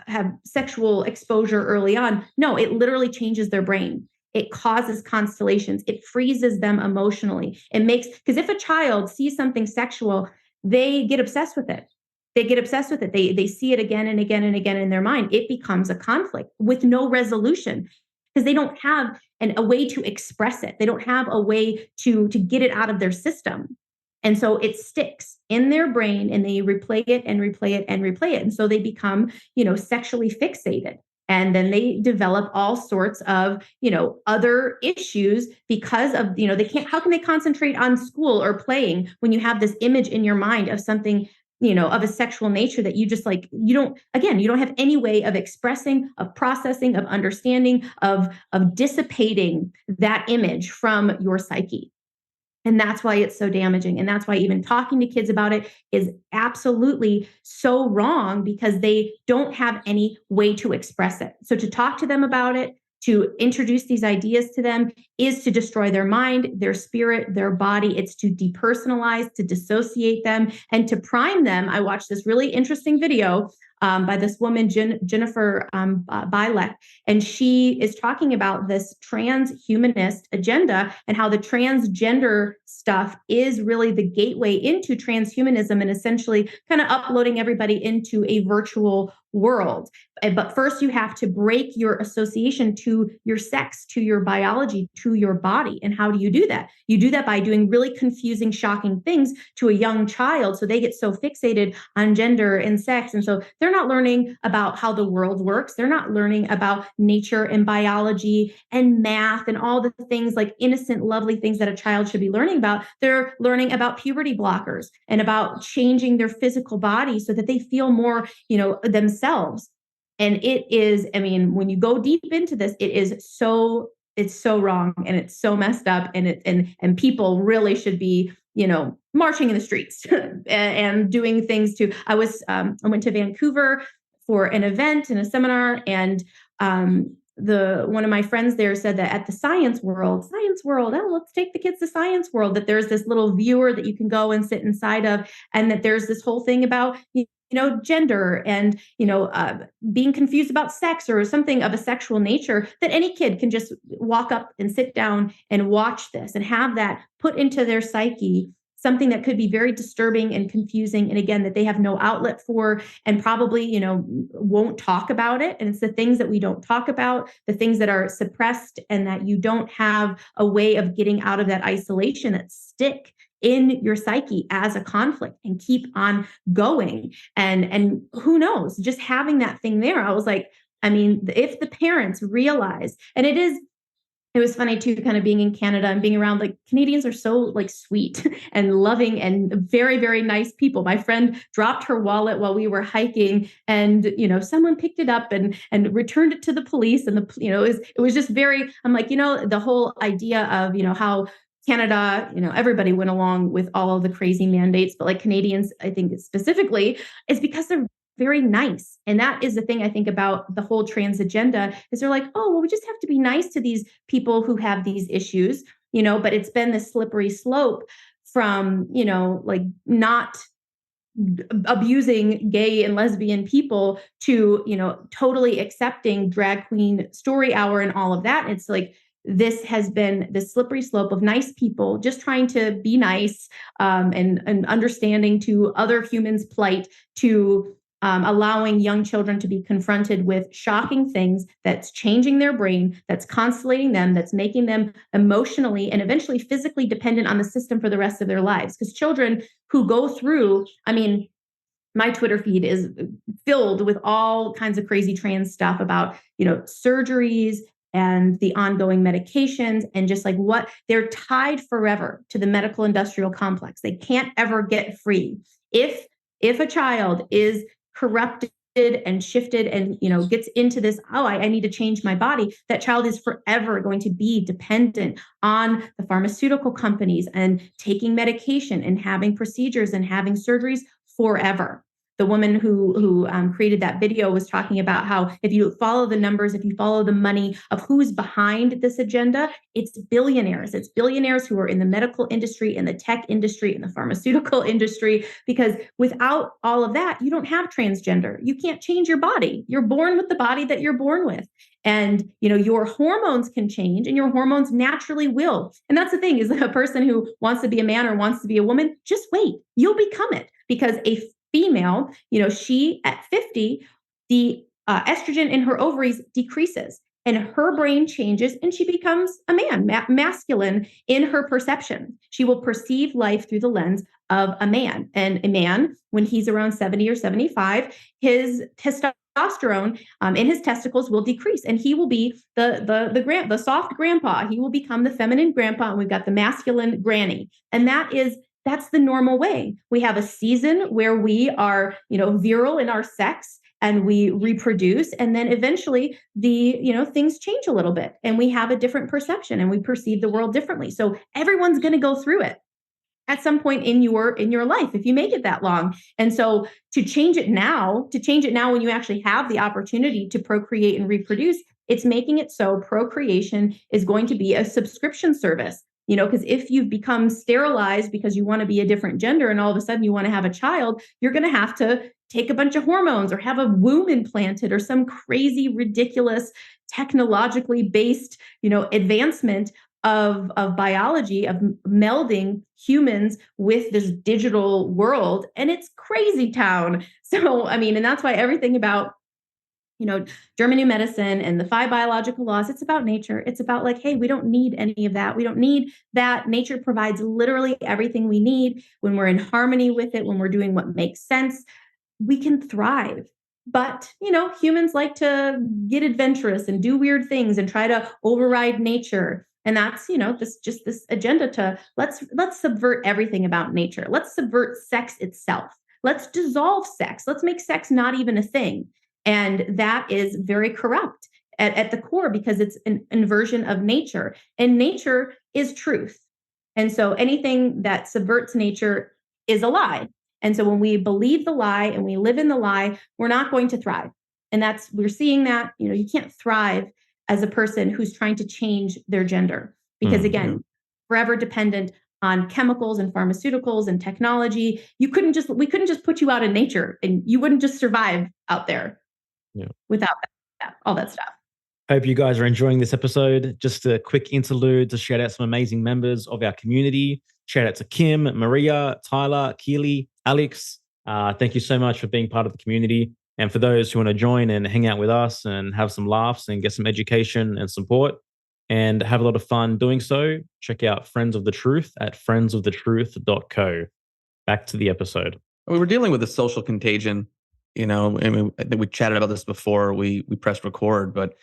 have sexual exposure early on. No, it literally changes their brain. It causes constellations. It freezes them emotionally. Because if a child sees something sexual, they get obsessed with it. They see it again and again and again in their mind. It becomes a conflict with no resolution, because they don't have a way to express it. They don't have a way to get it out of their system. And so it sticks in their brain, and they replay it and replay it and replay it. And so they become, sexually fixated. And then they develop all sorts of, other issues because of, how can they concentrate on school or playing when you have this image in your mind of something, of a sexual nature that you just you don't have any way of expressing, of processing, of understanding, of dissipating that image from your psyche. And that's why it's so damaging. And that's why even talking to kids about it is absolutely so wrong, because they don't have any way to express it. So to talk to them about it, to introduce these ideas to them, is to destroy their mind, their spirit, their body. It's to depersonalize, to dissociate them, and to prime them. I watched this really interesting video by this woman, Jennifer Bilek, and she is talking about this transhumanist agenda and how the transgender stuff is really the gateway into transhumanism, and essentially kind of uploading everybody into a virtual world. But first, you have to break your association to your sex, to your biology, to your body. And how do you do that? You do that by doing really confusing, shocking things to a young child. So they get so fixated on gender and sex. And so they're not learning about how the world works. They're not learning about nature and biology and math and all the things, like innocent, lovely things that a child should be learning about. They're learning about puberty blockers and about changing their physical body so that they feel more, themselves. And it is, when you go deep into this, it's so wrong, and it's so messed up, and people really should be, marching in the streets and doing things I went to Vancouver for an event and a seminar, and one of my friends there said that at the Science World, oh, let's take the kids to Science World, that there's this little viewer that you can go and sit inside of, and that there's this whole thing about, gender and, being confused about sex or something of a sexual nature, that any kid can just walk up and sit down and watch this and have that put into their psyche, something that could be very disturbing and confusing. And again, that they have no outlet for, and probably, won't talk about it. And it's the things that we don't talk about, the things that are suppressed, and that you don't have a way of getting out of that isolation, that stick in your psyche as a conflict and keep on going. And who knows, just having that thing there, I was like, if the parents realize, and it was funny too, kind of being in Canada and being around, Canadians are so sweet and loving and very, very nice people. My friend dropped her wallet while we were hiking, and, someone picked it up and returned it to the police. And it was just very, I'm like, the whole idea of, how Canada, everybody went along with all of the crazy mandates, but Canadians, I think specifically, is because they're very nice. And that is the thing I think about the whole trans agenda, is they're like, oh, well, we just have to be nice to these people who have these issues, but it's been this slippery slope from, not abusing gay and lesbian people to, totally accepting drag queen story hour and all of that. It's this has been the slippery slope of nice people just trying to be nice, and understanding to other humans' plight, to allowing young children to be confronted with shocking things that's changing their brain, that's constellating them, that's making them emotionally and eventually physically dependent on the system for the rest of their lives. Because children who go through, my Twitter feed is filled with all kinds of crazy trans stuff about, surgeries and the ongoing medications, and just what they're tied forever to the medical industrial complex. They can't ever get free. If a child is corrupted and shifted and, gets into this, I need to change my body, that child is forever going to be dependent on the pharmaceutical companies and taking medication and having procedures and having surgeries forever. The woman who created that video was talking about how if you follow the numbers, if you follow the money of who's behind this agenda, it's billionaires. It's billionaires who are in the medical industry, in the tech industry, in the pharmaceutical industry, because without all of that, you don't have transgender. You can't change your body. You're born with the body that you're born with. And, your hormones can change, and your hormones naturally will. And that's the thing, is that a person who wants to be a man or wants to be a woman, just wait, you'll become it. Because a female, she at 50, the estrogen in her ovaries decreases. and her brain changes and she becomes a man, masculine in her perception. She will perceive life through the lens of a man. And a man, when he's around 70 or 75, his testosterone in his testicles will decrease, and he will be the soft grandpa. He will become the feminine grandpa, and we've got the masculine granny. And that's the normal way. We have a season where we are, virile in our sex and we reproduce, and then eventually things change a little bit and we have a different perception and we perceive the world differently. So everyone's going to go through it at some point in your life if you make it that long. And so to change it now when you actually have the opportunity to procreate and reproduce, it's making it so procreation is going to be a subscription service. Because if you've become sterilized because you want to be a different gender and all of a sudden you want to have a child, you're going to have to take a bunch of hormones or have a womb implanted or some crazy, ridiculous, technologically based, advancement of biology, of melding humans with this digital world. And it's crazy town. So, and that's why everything about German New Medicine and the 5 biological laws, it's about nature. It's about like, hey, we don't need any of that. We don't need that. Nature provides literally everything we need. When we're in harmony with it, when we're doing what makes sense, we can thrive. But, humans like to get adventurous and do weird things and try to override nature. And that's, this agenda to let's subvert everything about nature. Let's subvert sex itself. Let's dissolve sex. Let's make sex not even a thing. And that is very corrupt at the core because it's an inversion of nature. And nature is truth. And so anything that subverts nature is a lie. And so when we believe the lie and we live in the lie, we're not going to thrive. And we're seeing that, you can't thrive as a person who's trying to change their gender. Because again, forever dependent on chemicals and pharmaceuticals and technology. We couldn't just put you out in nature and you wouldn't just survive out there without all that stuff. Hope you guys are enjoying this episode. Just a quick interlude to shout out some amazing members of our community. Shout out to Kim, Maria, Tyler, Keely, Alex. Thank you so much for being part of the community. And for those who want to join and hang out with us and have some laughs and get some education and support and have a lot of fun doing so, check out Friends of the Truth at friendsofthetruth.co. Back to the episode. We were dealing with a social contagion, I think we chatted about this before we pressed record, but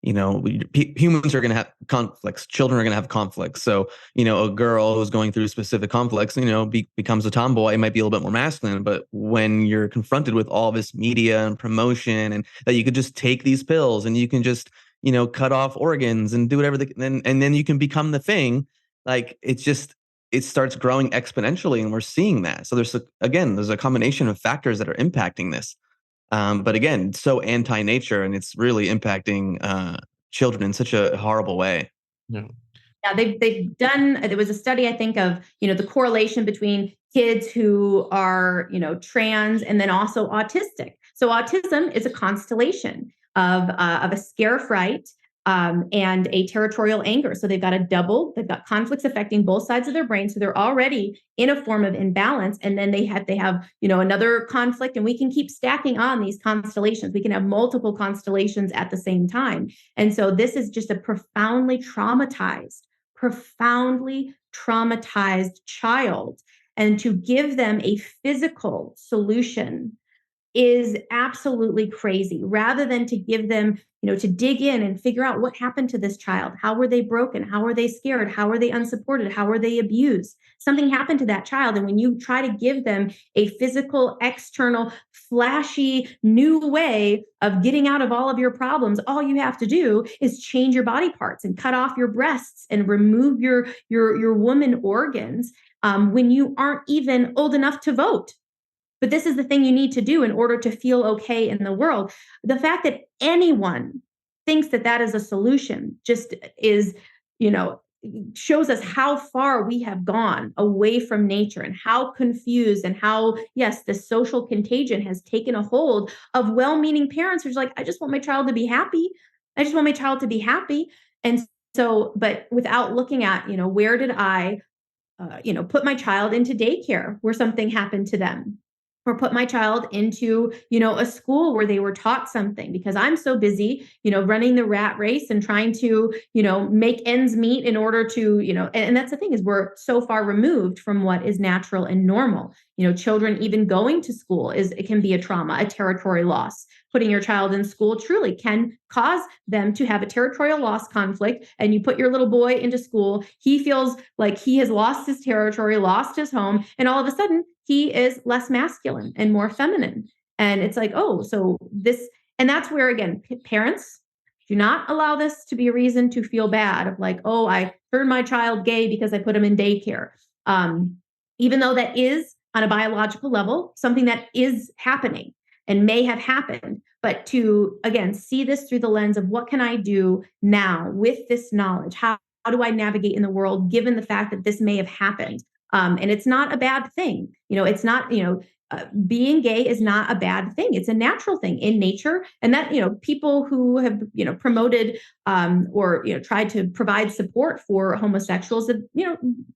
humans are going to have conflicts. Children are going to have conflicts. So, a girl who's going through specific conflicts, becomes a tomboy. It might be a little bit more masculine, but when you're confronted with all this media and promotion and that you could just take these pills and you can just, cut off organs and do whatever, and then you can become the thing, like it starts growing exponentially, and we're seeing that. So there's a combination of factors that are impacting this. But again, it's so anti-nature, and it's really impacting children in such a horrible way. Yeah. Yeah, they've done. There was a study, I think, of the correlation between kids who are trans and then also autistic. So autism is a constellation of a scare fright and a territorial anger. So they've got conflicts affecting both sides of their brain. So they're already in a form of imbalance. And then they have another conflict, and we can keep stacking on these constellations. We can have multiple constellations at the same time. And so this is just a profoundly traumatized child. And to give them a physical solution is absolutely crazy, rather than to give them, to dig in and figure out what happened to this child. How were they broken? How were they scared? How were they unsupported? How were they abused? Something happened to that child. And when you try to give them a physical, external, flashy, new way of getting out of all of your problems, all you have to do is change your body parts and cut off your breasts and remove your woman organs when you aren't even old enough to vote. But this is the thing you need to do in order to feel okay in the world. The fact that anyone thinks that is a solution just is, shows us how far we have gone away from nature and how confused and how, yes, the social contagion has taken a hold of well-meaning parents who's like, I just want my child to be happy. I just want my child to be happy. And so, but without looking at, where did I, put my child into daycare where something happened to them? or put my child into, a school where they were taught something, because I'm so busy, running the rat race and trying to, make ends meet in order to, and that's the thing, is we're so far removed from what is natural and normal. Children even going to school it can be a trauma, a territory loss. Putting your child in school truly can cause them to have a territorial loss conflict. And you put your little boy into school, he feels like he has lost his territory, lost his home, and all of a sudden he is less masculine and more feminine. And it's like, oh, so this, and that's where, again, parents, do not allow this to be a reason to feel bad of like, oh, I turned my child gay because I put him in daycare. Even though that is on a biological level, something that is happening and may have happened, but to, again, see this through the lens of what can I do now with this knowledge? How do I navigate in the world given the fact that this may have happened? And it's not a bad thing. It's not, being gay is not a bad thing. It's a natural thing in nature. And that, people who have, promoted or, tried to provide support for homosexuals have,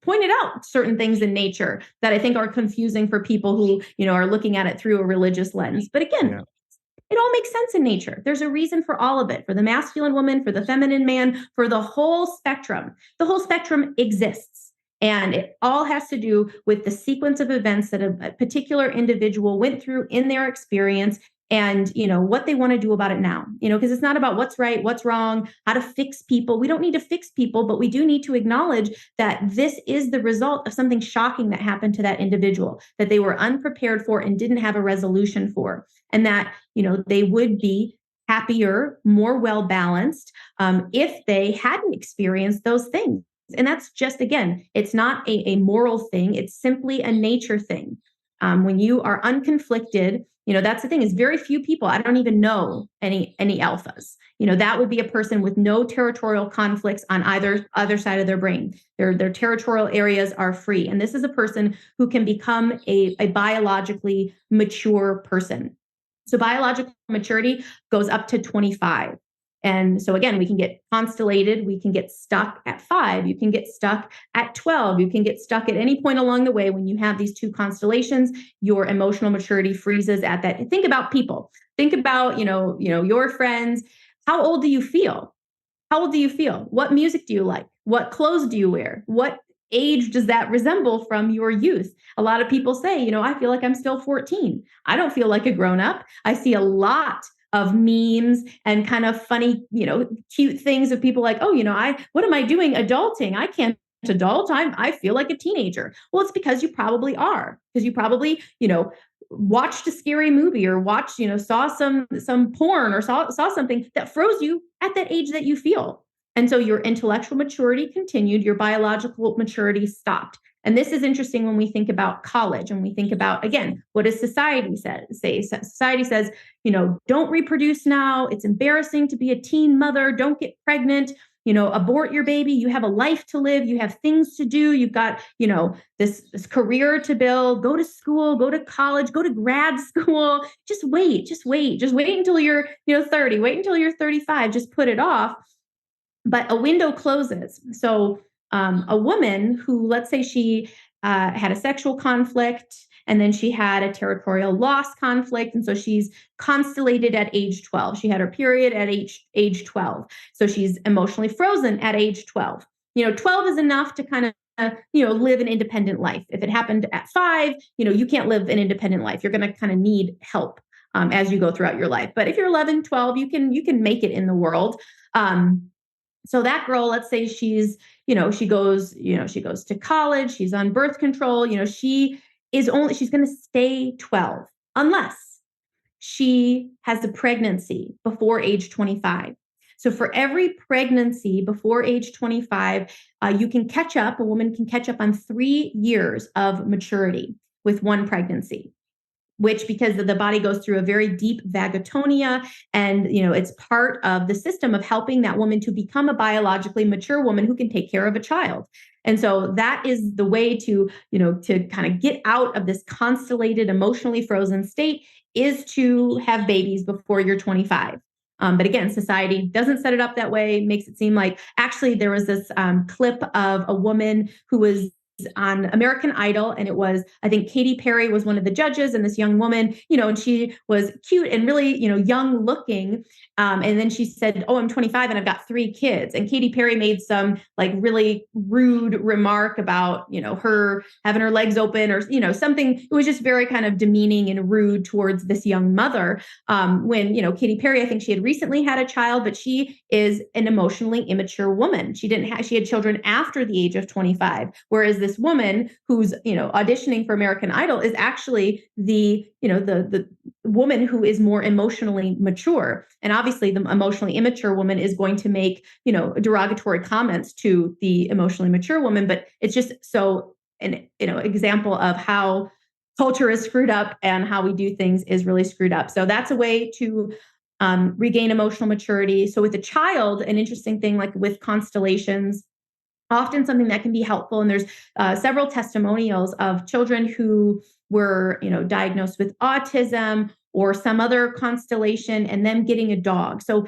pointed out certain things in nature that I think are confusing for people who, are looking at it through a religious lens. But again, it all makes sense in nature. There's a reason for all of it, for the masculine woman, for the feminine man, for the whole spectrum. The whole spectrum exists. And it all has to do with the sequence of events that a particular individual went through in their experience and, what they want to do about it now, because it's not about what's right, what's wrong, how to fix people. We don't need to fix people, but we do need to acknowledge that this is the result of something shocking that happened to that individual, that they were unprepared for and didn't have a resolution for, and that, they would be happier, more well-balanced if they hadn't experienced those things. And that's just, again, it's not a moral thing. It's simply a nature thing. When you are unconflicted, that's the thing, is very few people, I don't even know any alphas. That would be a person with no territorial conflicts on either side of their brain. Their territorial areas are free. And this is a person who can become a biologically mature person. So biological maturity goes up to 25. And so again, we can get constellated, we can get stuck at 5, you can get stuck at 12, you can get stuck at any point along the way. When you have these two constellations, your emotional maturity freezes at that. Think about people. Think about, your friends. How old do you feel? How old do you feel? What music do you like? What clothes do you wear? What age does that resemble from your youth? A lot of people say, I feel like I'm still 14. I don't feel like a grown-up. I see a lot of memes and kind of funny, cute things of people like, oh, what am I doing adulting? I can't adult. I feel like a teenager. Well, it's because you probably are, because you probably, watched a scary movie or watched, saw some porn or saw something that froze you at that age that you feel. And so your intellectual maturity continued, your biological maturity stopped. And this is interesting when we think about college and we think about, again, what does society say? Society says, don't reproduce now. It's embarrassing to be a teen mother. Don't get pregnant. Abort your baby. You have a life to live. You have things to do. You've got, this career to build. Go to school, go to college, go to grad school. Just wait until you're, 30, wait until you're 35, just put it off. But a window closes. So a woman who, let's say she had a sexual conflict and then she had a territorial loss conflict. And so she's constellated at age 12. She had her period at age 12. So she's emotionally frozen at age 12. 12 is enough to kind of, live an independent life. If it happened at 5, you can't live an independent life. You're going to kind of need help as you go throughout your life. But if you're 11, 12, you can make it in the world. So that girl, let's say she's, she goes to college, she's on birth control, she's going to stay 12 unless she has a pregnancy before age 25. So for every pregnancy before age 25, a woman can catch up on 3 years of maturity with one pregnancy. Which, because the body goes through a very deep vagatonia, and it's part of the system of helping that woman to become a biologically mature woman who can take care of a child. And so that is the way to kind of get out of this constellated, emotionally frozen state, is to have babies before you're 25. But again, society doesn't set it up that way. Makes it seem like, actually, there was this clip of a woman who was on American Idol, and it was, I think Katy Perry was one of the judges, and this young woman, and she was cute and really, young looking. And then she said, "Oh, I'm 25 and I've got 3 kids." And Katy Perry made some like really rude remark about, her having her legs open or, something. It was just very kind of demeaning and rude towards this young mother. When, Katy Perry, I think she had recently had a child, but she is an emotionally immature woman. She had children after the age of 25, whereas this woman who's, auditioning for American Idol is actually the woman who is more emotionally mature. And obviously the emotionally immature woman is going to make, derogatory comments to the emotionally mature woman, but it's just so an, example of how culture is screwed up and how we do things is really screwed up. So that's a way to regain emotional maturity. So with a child, an interesting thing, like with constellations, often something that can be helpful. And there's several testimonials of children who were, diagnosed with autism or some other constellation, and them getting a dog. So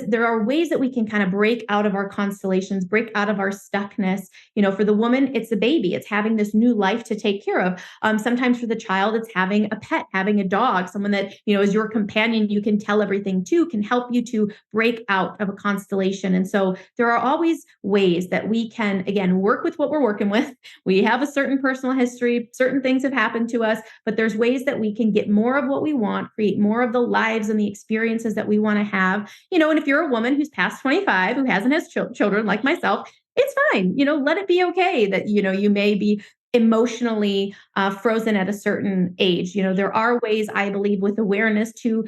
there are ways that we can kind of break out of our constellations, break out of our stuckness. For the woman, it's a baby. It's having this new life to take care of. Sometimes for the child, it's having a pet, having a dog, someone that, is your companion, you can tell everything to, can help you to break out of a constellation. And so there are always ways that we can, again, work with what we're working with. We have a certain personal history, certain things have happened to us, but there's ways that we can get more of what we want, create more of the lives and the experiences that we want to have. And if you're a woman who's past 25, who hasn't had children like myself, it's fine. Let it be okay that, you may be emotionally frozen at a certain age. There are ways, I believe, with awareness to,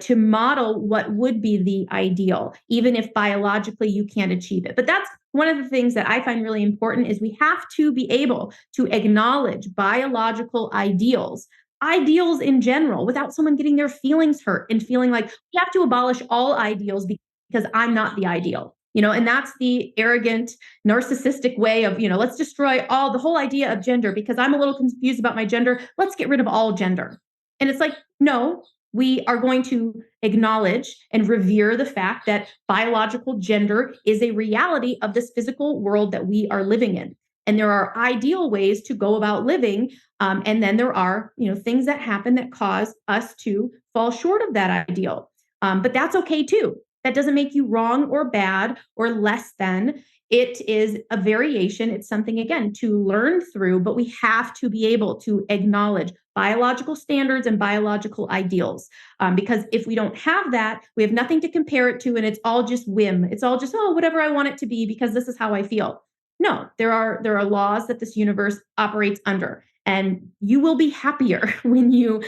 to model what would be the ideal, even if biologically you can't achieve it. But that's one of the things that I find really important is we have to be able to acknowledge biological ideals in general without someone getting their feelings hurt and feeling like we have to abolish all ideals because I'm not the ideal. And that's the arrogant, narcissistic way of, let's destroy the whole idea of gender because I'm a little confused about my gender. Let's get rid of all gender. And it's like, no, we are going to acknowledge and revere the fact that biological gender is a reality of this physical world that we are living in. And there are ideal ways to go about living. And then there are, things that happen that cause us to fall short of that ideal. But that's okay too. That doesn't make you wrong or bad or less than. It is a variation. It's something, again, to learn through, but we have to be able to acknowledge biological standards and biological ideals. Because if we don't have that, we have nothing to compare it to, and it's all just whim. It's all just, whatever I want it to be because this is how I feel. No, there are laws that this universe operates under. And you will be happier when you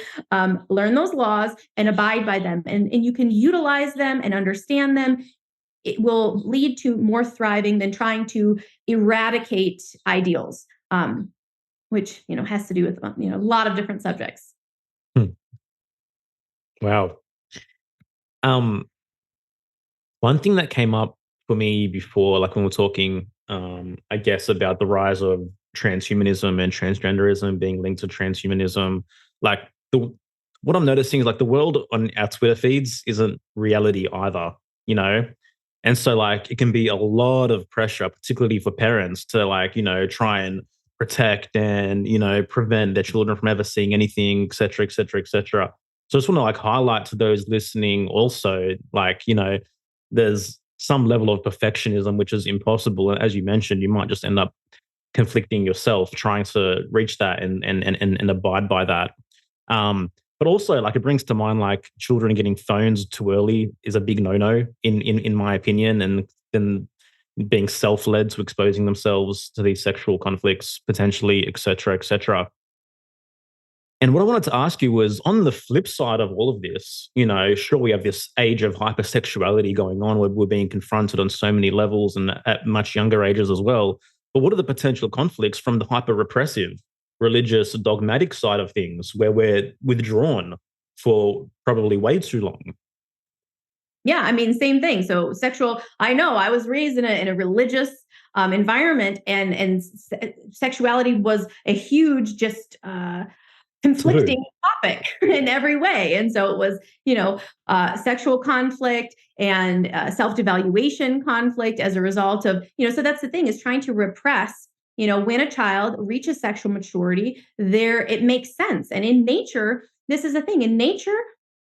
learn those laws and abide by them. And you can utilize them and understand them. It will lead to more thriving than trying to eradicate ideals, which, has to do with, a lot of different subjects. Wow. One thing that came up for me before, like when we're talking, I guess, about the rise of transhumanism and transgenderism being linked to transhumanism, like what I'm noticing is like the world on our Twitter feeds isn't reality either, and so like it can be a lot of pressure, particularly for parents, to like try and protect and prevent their children from ever seeing anything, et cetera, et cetera, et cetera. So I just want to like highlight to those listening also, like there's some level of perfectionism which is impossible, and as you mentioned, you might just end up conflicting yourself trying to reach that and abide by that. But also, like, it brings to mind like children getting phones too early is a big no-no in my opinion, and then being self-led to exposing themselves to these sexual conflicts potentially, et cetera, et cetera. And what I wanted to ask you was, on the flip side of all of this, sure, we have this age of hypersexuality going on where we're being confronted on so many levels and at much younger ages as well. But what are the potential conflicts from the hyper-repressive, religious, dogmatic side of things where we're withdrawn for probably way too long? Yeah, I mean, same thing. So I know I was raised in a religious environment, and sexuality was a huge, just conflicting topic in every way. And so it was, sexual conflict and self-devaluation conflict as a result of, so that's the thing, is trying to repress when a child reaches sexual maturity, it makes sense. And in nature, this is a thing. In nature,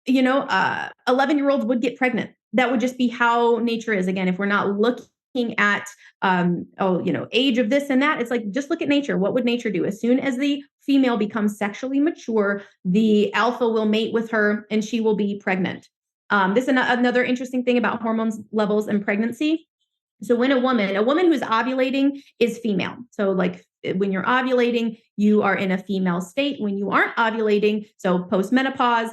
11-year-olds would get pregnant. That would just be how nature is. Again, if we're not looking at age of this and that, it's like, just look at nature. What would nature do? As soon as the female becomes sexually mature, the alpha will mate with her and she will be pregnant. This is another interesting thing about hormones levels and pregnancy. So when a woman who's ovulating is female. So like when you're ovulating, you are in a female state. When you aren't ovulating, so post-menopause,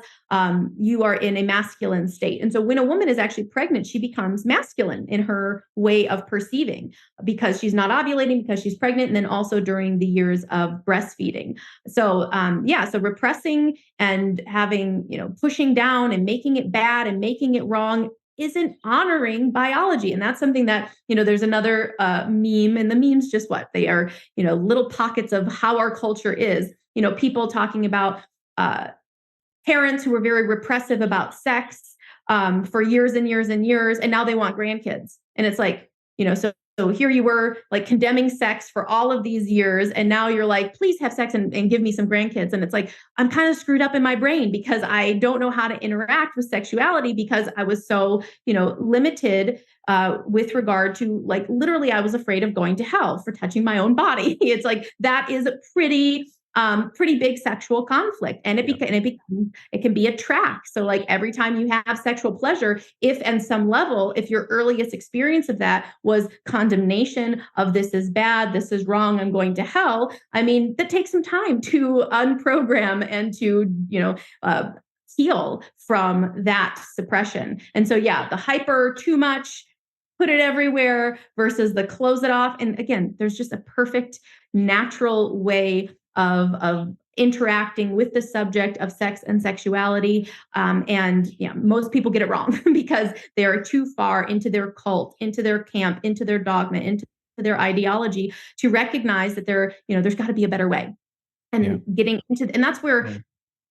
you are in a masculine state. And so when a woman is actually pregnant, she becomes masculine in her way of perceiving because she's not ovulating, because she's pregnant, and then also during the years of breastfeeding. So so repressing and having, pushing down and making it bad and making it wrong isn't honoring biology. And that's something that, there's another meme, and the memes just what they are, little pockets of how our culture is, people talking about parents who were very repressive about sex for years and years and years, and now they want grandkids. And it's like, so here you were like condemning sex for all of these years, and now you're like, please have sex and give me some grandkids. And it's like, I'm kind of screwed up in my brain because I don't know how to interact with sexuality because I was so, limited with regard to, like, literally I was afraid of going to hell for touching my own body. It's like, that is a pretty big sexual conflict, and it can be a track. So like every time you have sexual pleasure, if your earliest experience of that was condemnation of this is bad, this is wrong, I'm going to hell. I mean, that takes some time to unprogram and to, heal from that suppression. And so, the hyper too much, put it everywhere versus the close it off. And again, there's just a perfect natural way of interacting with the subject of sex and sexuality. Most people get it wrong because they are too far into their cult, into their camp, into their dogma, into their ideology to recognize that there's got to be a better way. And and that's where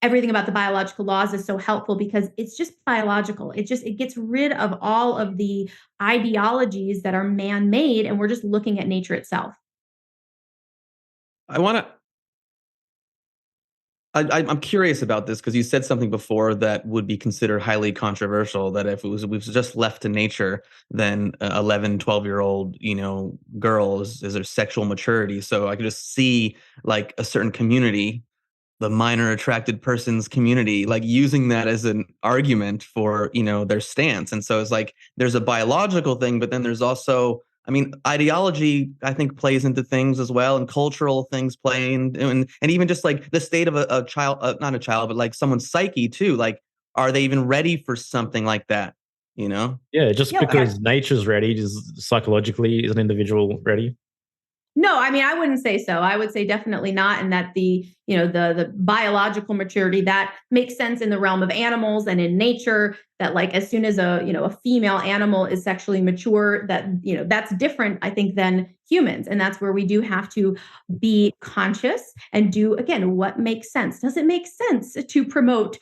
everything about the biological laws is so helpful, because it's just biological. It gets rid of all of the ideologies that are man-made, and we're just looking at nature itself. I'm curious about this because you said something before that would be considered highly controversial, that if it was just left to nature, then 11, 12-year-old, girl is their sexual maturity. So I could just see like a certain community, the minor attracted persons community, like using that as an argument for, their stance. And so it's like, there's a biological thing, but then there's also, ideology, I think, plays into things as well, and cultural things play in, and even just like the state of a child, not a child, but like someone's psyche too. Like, are they even ready for something like that? Yeah, just because nature's ready, just psychologically, is an individual ready? No, I wouldn't say so. I would say definitely not. And that the biological maturity, that makes sense in the realm of animals and in nature, that like as soon as a female animal is sexually mature, that, that's different, I think, than humans. And that's where we do have to be conscious and do, again, what makes sense. Does it make sense to promote,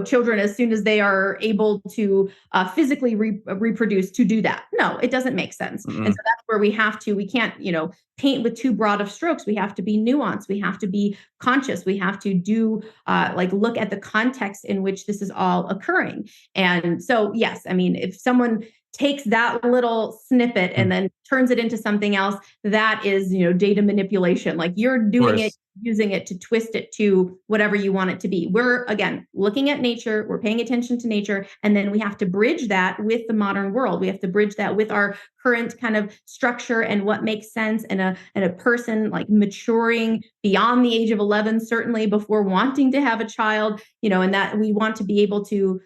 children as soon as they are able to physically reproduce, to do that? No, it doesn't make sense. Mm-hmm. And so that's where we can't, paint with too broad of strokes. We have to be nuanced. We have to be conscious. We have to do look at the context in which this is all occurring. And so, yes, if someone takes that little snippet and then turns it into something else, that is, data manipulation. Like, you're doing it, using it to twist it to whatever you want it to be. We're, again, looking at nature, we're paying attention to nature, and then we have to bridge that with the modern world. We have to bridge that with our current kind of structure and what makes sense, and a person like maturing beyond the age of 11, certainly before wanting to have a child, and that we want to be able to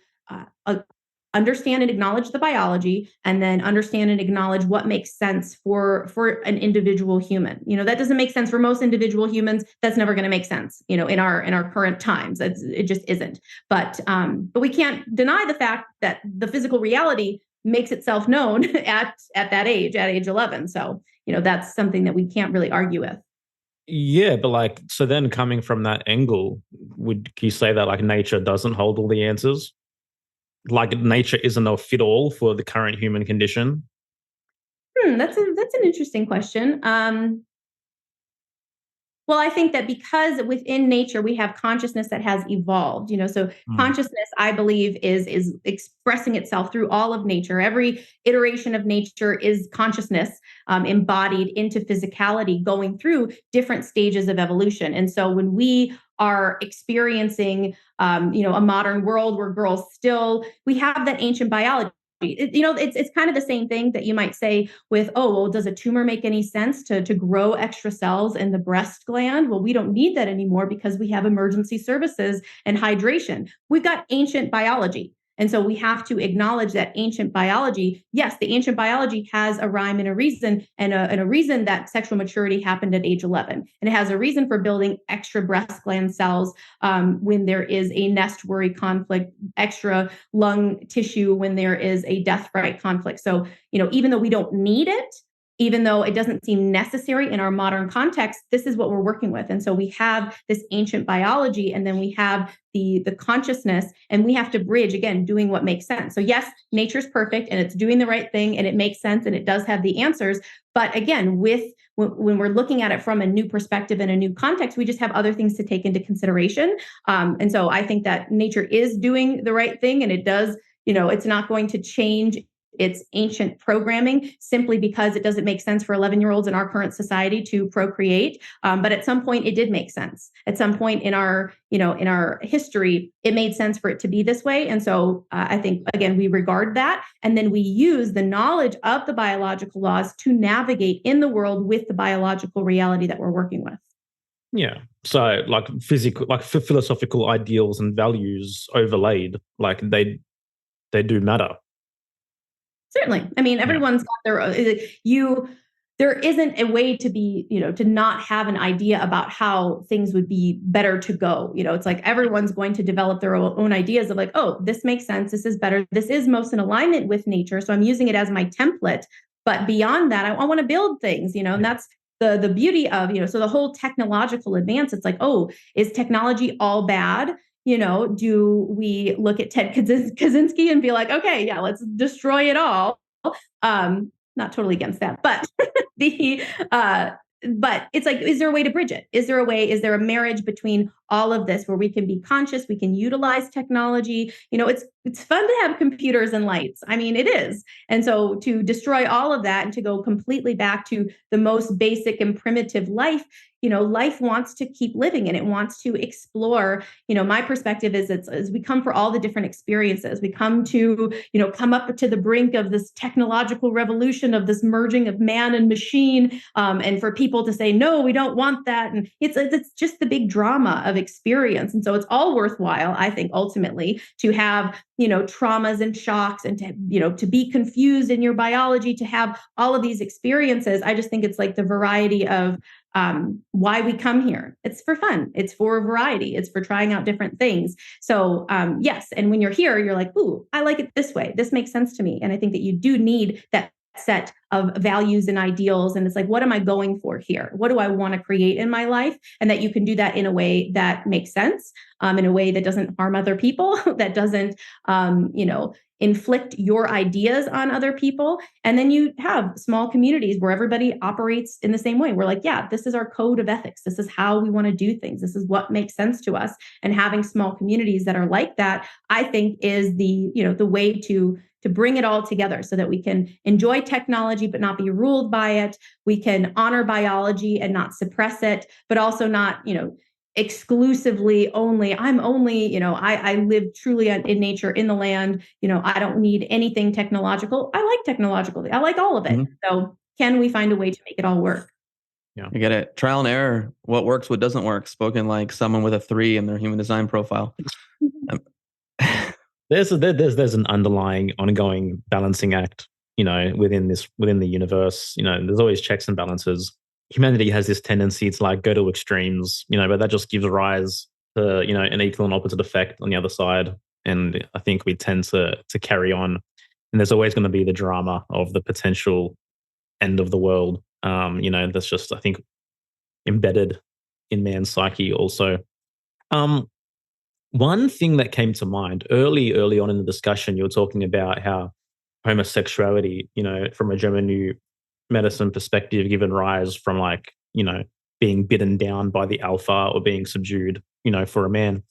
understand and acknowledge the biology, and then understand and acknowledge what makes sense for an individual human. That doesn't make sense for most individual humans. That's never going to make sense, in our current times. It just isn't. But we can't deny the fact that the physical reality makes itself known at that age, at age 11. So, that's something that we can't really argue with. Yeah, but so then coming from that angle, would you say that like nature doesn't hold all the answers? Like nature isn't a fit all for the current human condition? That's an interesting question. Well, I think that because within nature we have consciousness that has evolved, so consciousness, I believe, is expressing itself through all of nature. Every iteration of nature is consciousness embodied into physicality, going through different stages of evolution. And so when we are experiencing, a modern world where we have that ancient biology. It's kind of the same thing that you might say with, oh, well, does a tumor make any sense to grow extra cells in the breast gland? Well, we don't need that anymore because we have emergency services and hydration. We've got ancient biology. And so we have to acknowledge that ancient biology. Yes, the ancient biology has a rhyme and a reason, and a reason that sexual maturity happened at age 11. And it has a reason for building extra breast gland cells when there is a nest worry conflict, extra lung tissue when there is a death right conflict. So, even though we don't need it, even though it doesn't seem necessary in our modern context, this is what we're working with. And so we have this ancient biology, and then we have the consciousness, and we have to bridge, again, doing what makes sense. So yes, nature's perfect and it's doing the right thing and it makes sense and it does have the answers. But again, when we're looking at it from a new perspective and a new context, we just have other things to take into consideration. And so I think that nature is doing the right thing, and it does, it's not going to change its ancient programming simply because it doesn't make sense for 11-year-olds in our current society to procreate. But at some point it did make sense. At some point in our history, it made sense for it to be this way. And so I think, again, we regard that. And then we use the knowledge of the biological laws to navigate in the world with the biological reality that we're working with. Yeah. So like philosophical ideals and values overlaid, like they do matter. Certainly. I mean, everyone's got their there isn't a way to be, to not have an idea about how things would be better to go. It's like everyone's going to develop their own ideas of like, oh, this makes sense. This is better. This is most in alignment with nature. So I'm using it as my template. But beyond that, I want to build things, and that's the beauty of, so the whole technological advance. It's like, oh, is technology all bad? Do we look at Ted Kaczynski and be like, okay, yeah, let's destroy it all? Not totally against that, but but it's like, is there a way to bridge it? Is there a marriage between all of this where we can be conscious, we can utilize technology? It's fun to have computers and lights. I mean, it is. And so to destroy all of that and to go completely back to the most basic and primitive life, life wants to keep living and it wants to explore. My perspective is as we come for all the different experiences, we come to, come up to the brink of this technological revolution of this merging of man and machine. And for people to say, no, we don't want that. And it's just the big drama of experience. And so it's all worthwhile, I think, ultimately, to have, traumas and shocks and to be confused in your biology, to have all of these experiences. I just think it's like the variety of why we come here. It's for fun. It's for variety. It's for trying out different things. So yes. And when you're here, you're like, ooh, I like it this way. This makes sense to me. And I think that you do need that set of values and ideals. And it's like, what am I going for here? What do I want to create in my life? And that you can do that in a way that makes sense, in a way that doesn't harm other people, that doesn't, inflict your ideas on other people. And then you have small communities where everybody operates in the same way. We're like, yeah, this is our code of ethics. This is how we want to do things. This is what makes sense to us. And having small communities that are like that, I think, is the way to bring it all together so that we can enjoy technology, but not be ruled by it. We can honor biology and not suppress it, but also not, exclusively I'm only, I live truly in nature, in the land. I don't need anything technological. I like technological. I like all of it. Mm-hmm. So can we find a way to make it all work? Yeah, I get it. Trial and error. What works, what doesn't work. Spoken like someone with a 3 in their human design profile. There's an underlying, ongoing balancing act, within the universe. There's always checks and balances. Humanity has this tendency to like go to extremes, but that just gives rise to, an equal and opposite effect on the other side. And I think we tend to carry on. And there's always going to be the drama of the potential end of the world. That's just, I think, embedded in man's psyche also. One thing that came to mind early on in the discussion, you were talking about how homosexuality, from a German New Medicine perspective, given rise from being bitten down by the alpha or being subdued, for a man.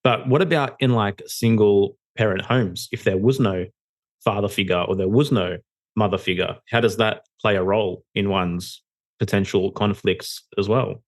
But what about in like single parent homes? If there was no father figure or there was no mother figure, how does that play a role in one's potential conflicts as well?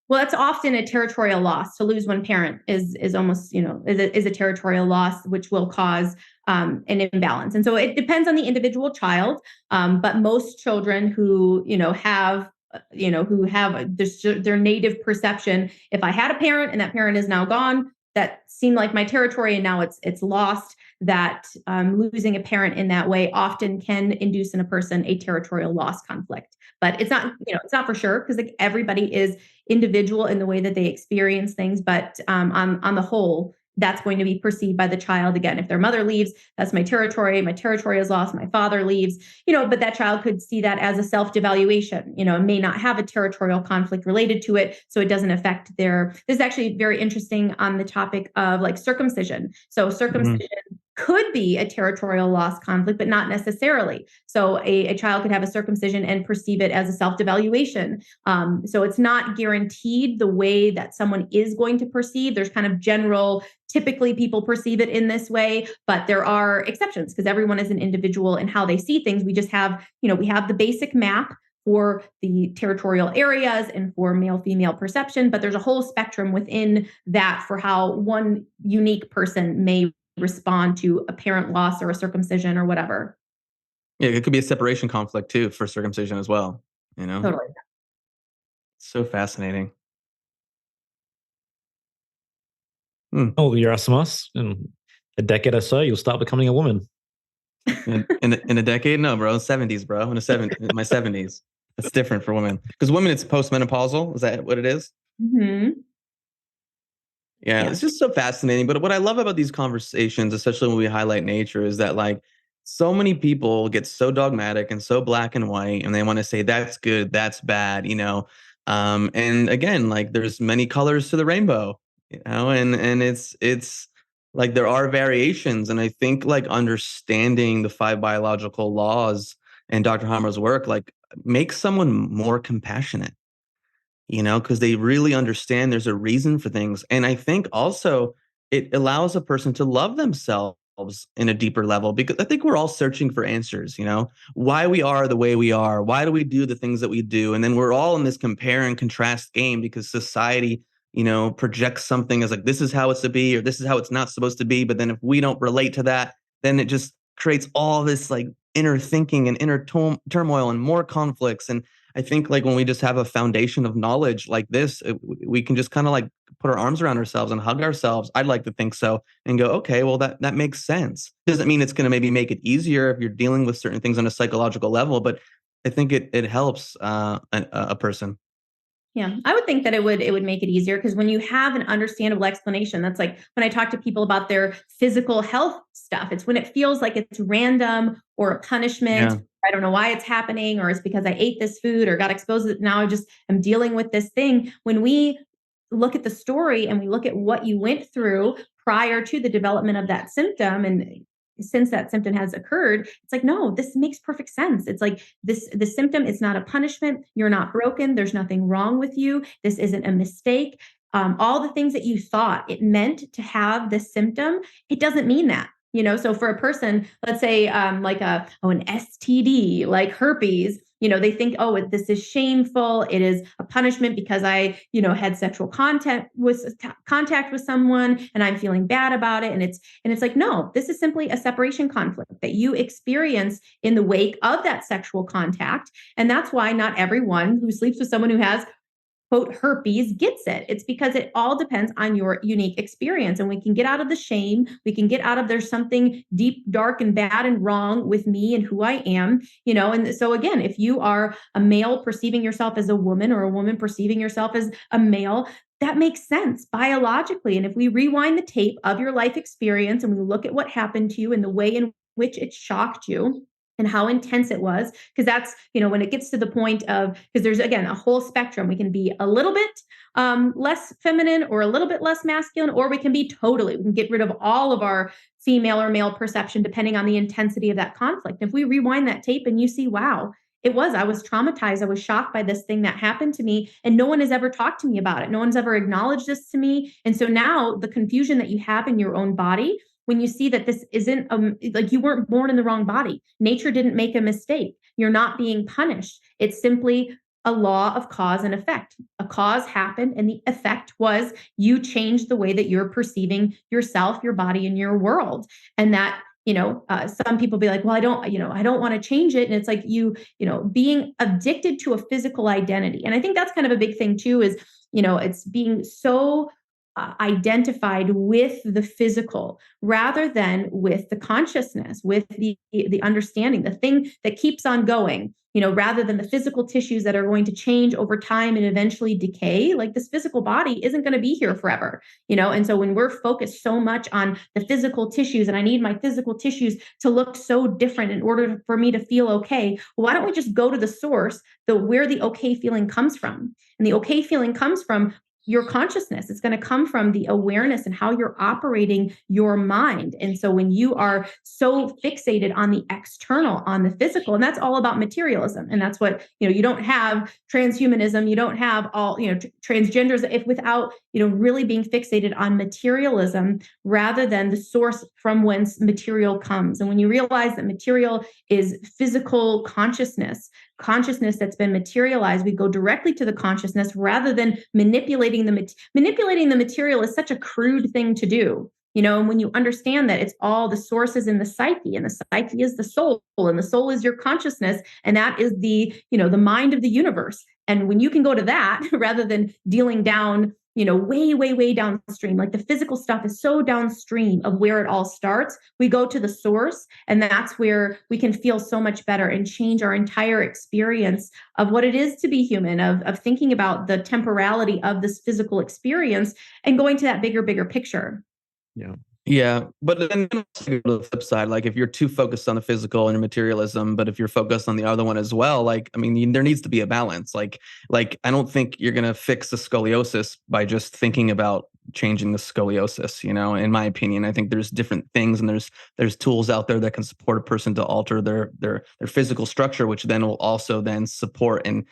Well, it's often a territorial loss. To lose one parent is almost, is a territorial loss, which will cause an imbalance. And so it depends on the individual child. But most children who, have their native perception. If I had a parent and that parent is now gone, that seemed like my territory and now it's lost. That losing a parent in that way often can induce in a person a territorial loss conflict. But it's not, it's not for sure, because like everybody is individual in the way that they experience things. But on the whole, that's going to be perceived by the child. Again, if their mother leaves, that's my territory is lost. My father leaves, but that child could see that as a self-devaluation, and may not have a territorial conflict related to it. So it doesn't affect this is actually very interesting on the topic of like circumcision. So circumcision could be a territorial loss conflict, but not necessarily. So a child could have a circumcision and perceive it as a self-devaluation. So it's not guaranteed the way that someone is going to perceive. There's kind of general, typically people perceive it in this way, but there are exceptions because everyone is an individual in how they see things. We just have, we have the basic map for the territorial areas and for male-female perception, but there's a whole spectrum within that for how one unique person may respond to a parent loss or a circumcision or whatever. Yeah, it could be a separation conflict too for circumcision as well. Totally. So fascinating. Oh, Yerasimos, in a decade or so, you'll start becoming a woman. In a decade? No, bro. 70s, bro. In my 70s. It's different for women. Because women, it's postmenopausal. Is that what it is? Mm-hmm. Yeah, it's just so fascinating. But what I love about these conversations, especially when we highlight nature, is that like so many people get so dogmatic and so black and white, and they want to say that's good, that's bad, And again, like there's many colors to the rainbow, and it's like there are variations, and I think like understanding the 5 biological laws and Dr. Hamer's work like makes someone more compassionate, because they really understand there's a reason for things. And I think also it allows a person to love themselves in a deeper level, because I think we're all searching for answers, why we are the way we are, why do we do the things that we do? And then we're all in this compare and contrast game because society, projects something as like, this is how it's to be, or this is how it's not supposed to be. But then if we don't relate to that, then it just creates all this like inner thinking and inner turmoil and more conflicts. And I think like when we just have a foundation of knowledge like this, we can just kind of like put our arms around ourselves and hug ourselves. I'd like to think so, and go, okay, well that makes sense. Doesn't mean it's going to maybe make it easier if you're dealing with certain things on a psychological level, but I think it helps a person. Yeah, I would think that it would make it easier, because when you have an understandable explanation, that's like when I talk to people about their physical health stuff, it's when it feels like it's random or a punishment. Yeah. I don't know why it's happening, or it's because I ate this food or got exposed to it. Now I'm dealing with this thing. When we look at the story and we look at what you went through prior to the development of that symptom, and since that symptom has occurred, it's like, no, this makes perfect sense. It's like the symptom is not a punishment. You're not broken. There's nothing wrong with you. This isn't a mistake. All the things that you thought it meant to have this symptom, it doesn't mean that. So for a person, let's say like an STD, like herpes, they think, oh, this is shameful. It is a punishment because I, had sexual contact with someone and I'm feeling bad about it. And it's like, no, this is simply a separation conflict that you experience in the wake of that sexual contact. And that's why not everyone who sleeps with someone who has, quote, herpes gets it. It's because it all depends on your unique experience. And we can get out of the shame. We can get out of there's something deep, dark, and bad and wrong with me and who I am, And so again, if you are a male perceiving yourself as a woman, or a woman perceiving yourself as a male, that makes sense biologically. And if we rewind the tape of your life experience and we look at what happened to you and the way in which it shocked you, and how intense it was, because that's, when it gets to the point of, because there's, again, a whole spectrum. We can be a little bit less feminine or a little bit less masculine, or we can get rid of all of our female or male perception depending on the intensity of that conflict. If we rewind that tape and you see, wow, it was. I was traumatized. I was shocked by this thing that happened to me, and no one has ever talked to me about it. No one's ever acknowledged this to me. And so now the confusion that you have in your own body, when you see that this isn't like you weren't born in the wrong body, nature didn't make a mistake. You're not being punished. It's simply a law of cause and effect. A cause happened, and the effect was you changed the way that you're perceiving yourself, your body, and your world. And that, some people be like, well, I don't want to change it. And it's like being addicted to a physical identity. And I think that's kind of a big thing too, is, it's being so identified with the physical rather than with the consciousness, with the understanding, the thing that keeps on going, rather than the physical tissues that are going to change over time and eventually decay. Like, this physical body isn't going to be here forever, and so when we're focused so much on the physical tissues, and I need my physical tissues to look so different in order for me to feel okay, well, why don't we just go to the source, where the okay feeling comes from? And the okay feeling comes from your consciousness. It's going to come from the awareness and how you're operating your mind. And so when you are so fixated on the external, on the physical, and that's all about materialism. And that's what, you don't have transhumanism, you don't have all, transgenders, if without, really being fixated on materialism rather than the source from whence material comes. And when you realize that material is physical consciousness that's been materialized, we go directly to the consciousness rather than manipulating the material is such a crude thing to do. And when you understand that it's all the sources in the psyche, and the psyche is the soul, and the soul is your consciousness, and that is the mind of the universe. And when you can go to that rather than dealing down, way, way, way downstream, like the physical stuff is so downstream of where it all starts, we go to the source, and that's where we can feel so much better and change our entire experience of what it is to be human, of thinking about the temporality of this physical experience and going to that bigger picture. Yeah. Yeah, but then on the flip side, like if you're too focused on the physical and your materialism, but if you're focused on the other one as well, like, I mean, there needs to be a balance. Like I don't think you're going to fix the scoliosis by just thinking about changing the scoliosis. In my opinion, I think there's different things, and there's tools out there that can support a person to alter their physical structure, which then will also then support and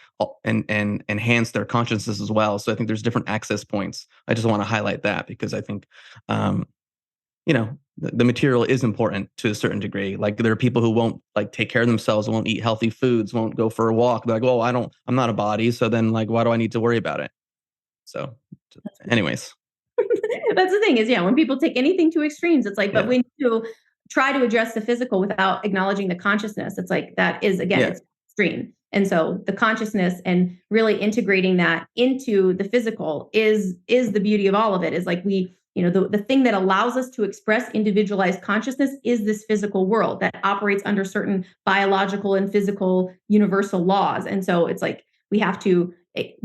enhance their consciousness as well. So I think there's different access points. I just want to highlight that because I think, the material is important to a certain degree. Like, there are people who won't take care of themselves, won't eat healthy foods, won't go for a walk. They're like, well, I'm not a body. So then why do I need to worry about it? So anyways. That's the thing is, when people take anything to extremes, it's like, but Yeah. when you try to address the physical without acknowledging the consciousness, it's like, that is, again, it's extreme. And so the consciousness and really integrating that into the physical is the beauty of all of it, is like the thing that allows us to express individualized consciousness is this physical world that operates under certain biological and physical universal laws. And so it's like we have to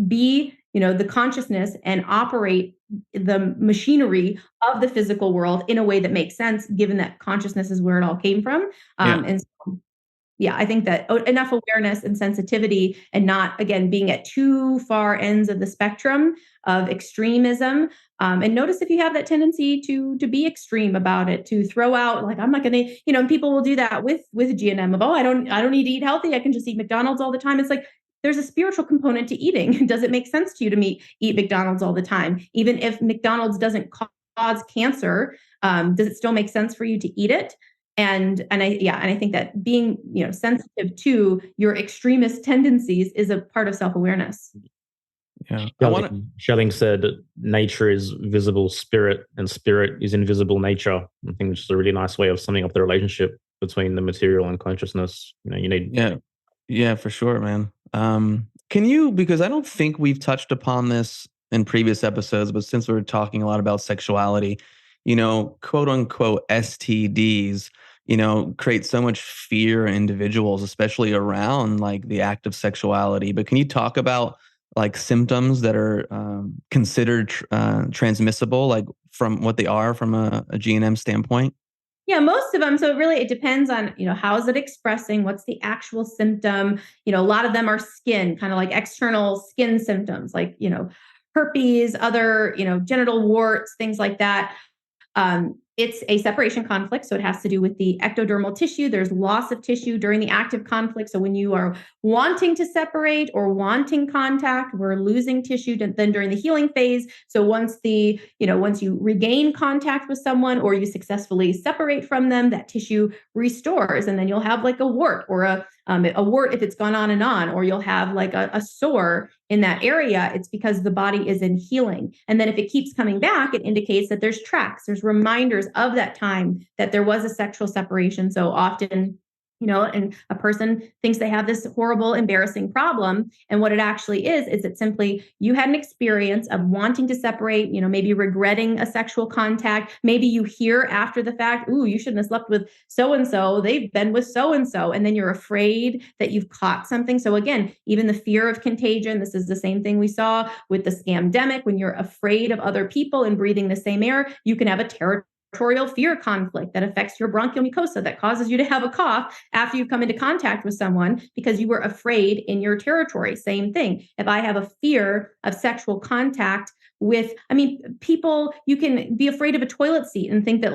be, the consciousness and operate the machinery of the physical world in a way that makes sense, given that consciousness is where it all came from. And so, I think that enough awareness and sensitivity, and not, again, being at too far ends of the spectrum of extremism. And notice if you have that tendency to be extreme about it, to throw out like, I'm not going to, and people will do that with GNM of, I don't need to eat healthy. I can just eat McDonald's all the time. It's like, there's a spiritual component to eating. Does it make sense to you to eat McDonald's all the time? Even if McDonald's doesn't cause cancer, does it still make sense for you to eat it? And I think that being, sensitive to your extremist tendencies is a part of self-awareness. Yeah. Schelling said nature is visible spirit and spirit is invisible nature. I think it's a really nice way of summing up the relationship between the material and consciousness. You need. Yeah, for sure, man. Can you, because I don't think we've touched upon this in previous episodes, but since we're talking a lot about sexuality, quote unquote STDs, create so much fear in individuals, especially around like the act of sexuality. But can you talk about like symptoms that are considered transmissible, like from what they are from a GNM standpoint? Yeah, most of them. So really, it depends on, how is it expressing? What's the actual symptom? A lot of them are skin, kind of like external skin symptoms, like, herpes, other, genital warts, things like that. it's a separation conflict, so it has to do with the ectodermal tissue. There's loss of tissue during the active conflict. So when you are wanting to separate or wanting contact, we're losing tissue then during the healing phase. So once you regain contact with someone or you successfully separate from them, that tissue restores, and then you'll have like a wart or a wart if it's gone on, or you'll have like a sore in that area. It's because the body is in healing. And then if it keeps coming back, it indicates that there's tracks, there's reminders of that time that there was a sexual separation. So often, and a person thinks they have this horrible, embarrassing problem. And what it actually is it simply you had an experience of wanting to separate, maybe regretting a sexual contact. Maybe you hear after the fact, ooh, you shouldn't have slept with so-and-so. They've been with so-and-so. And then you're afraid that you've caught something. So again, even the fear of contagion, this is the same thing we saw with the scamdemic. When you're afraid of other people and breathing the same air, you can have a territorial fear conflict that affects your bronchial mucosa that causes you to have a cough after you come into contact with someone because you were afraid in your territory. Same thing. If I have a fear of sexual contact with, people, you can be afraid of a toilet seat and think that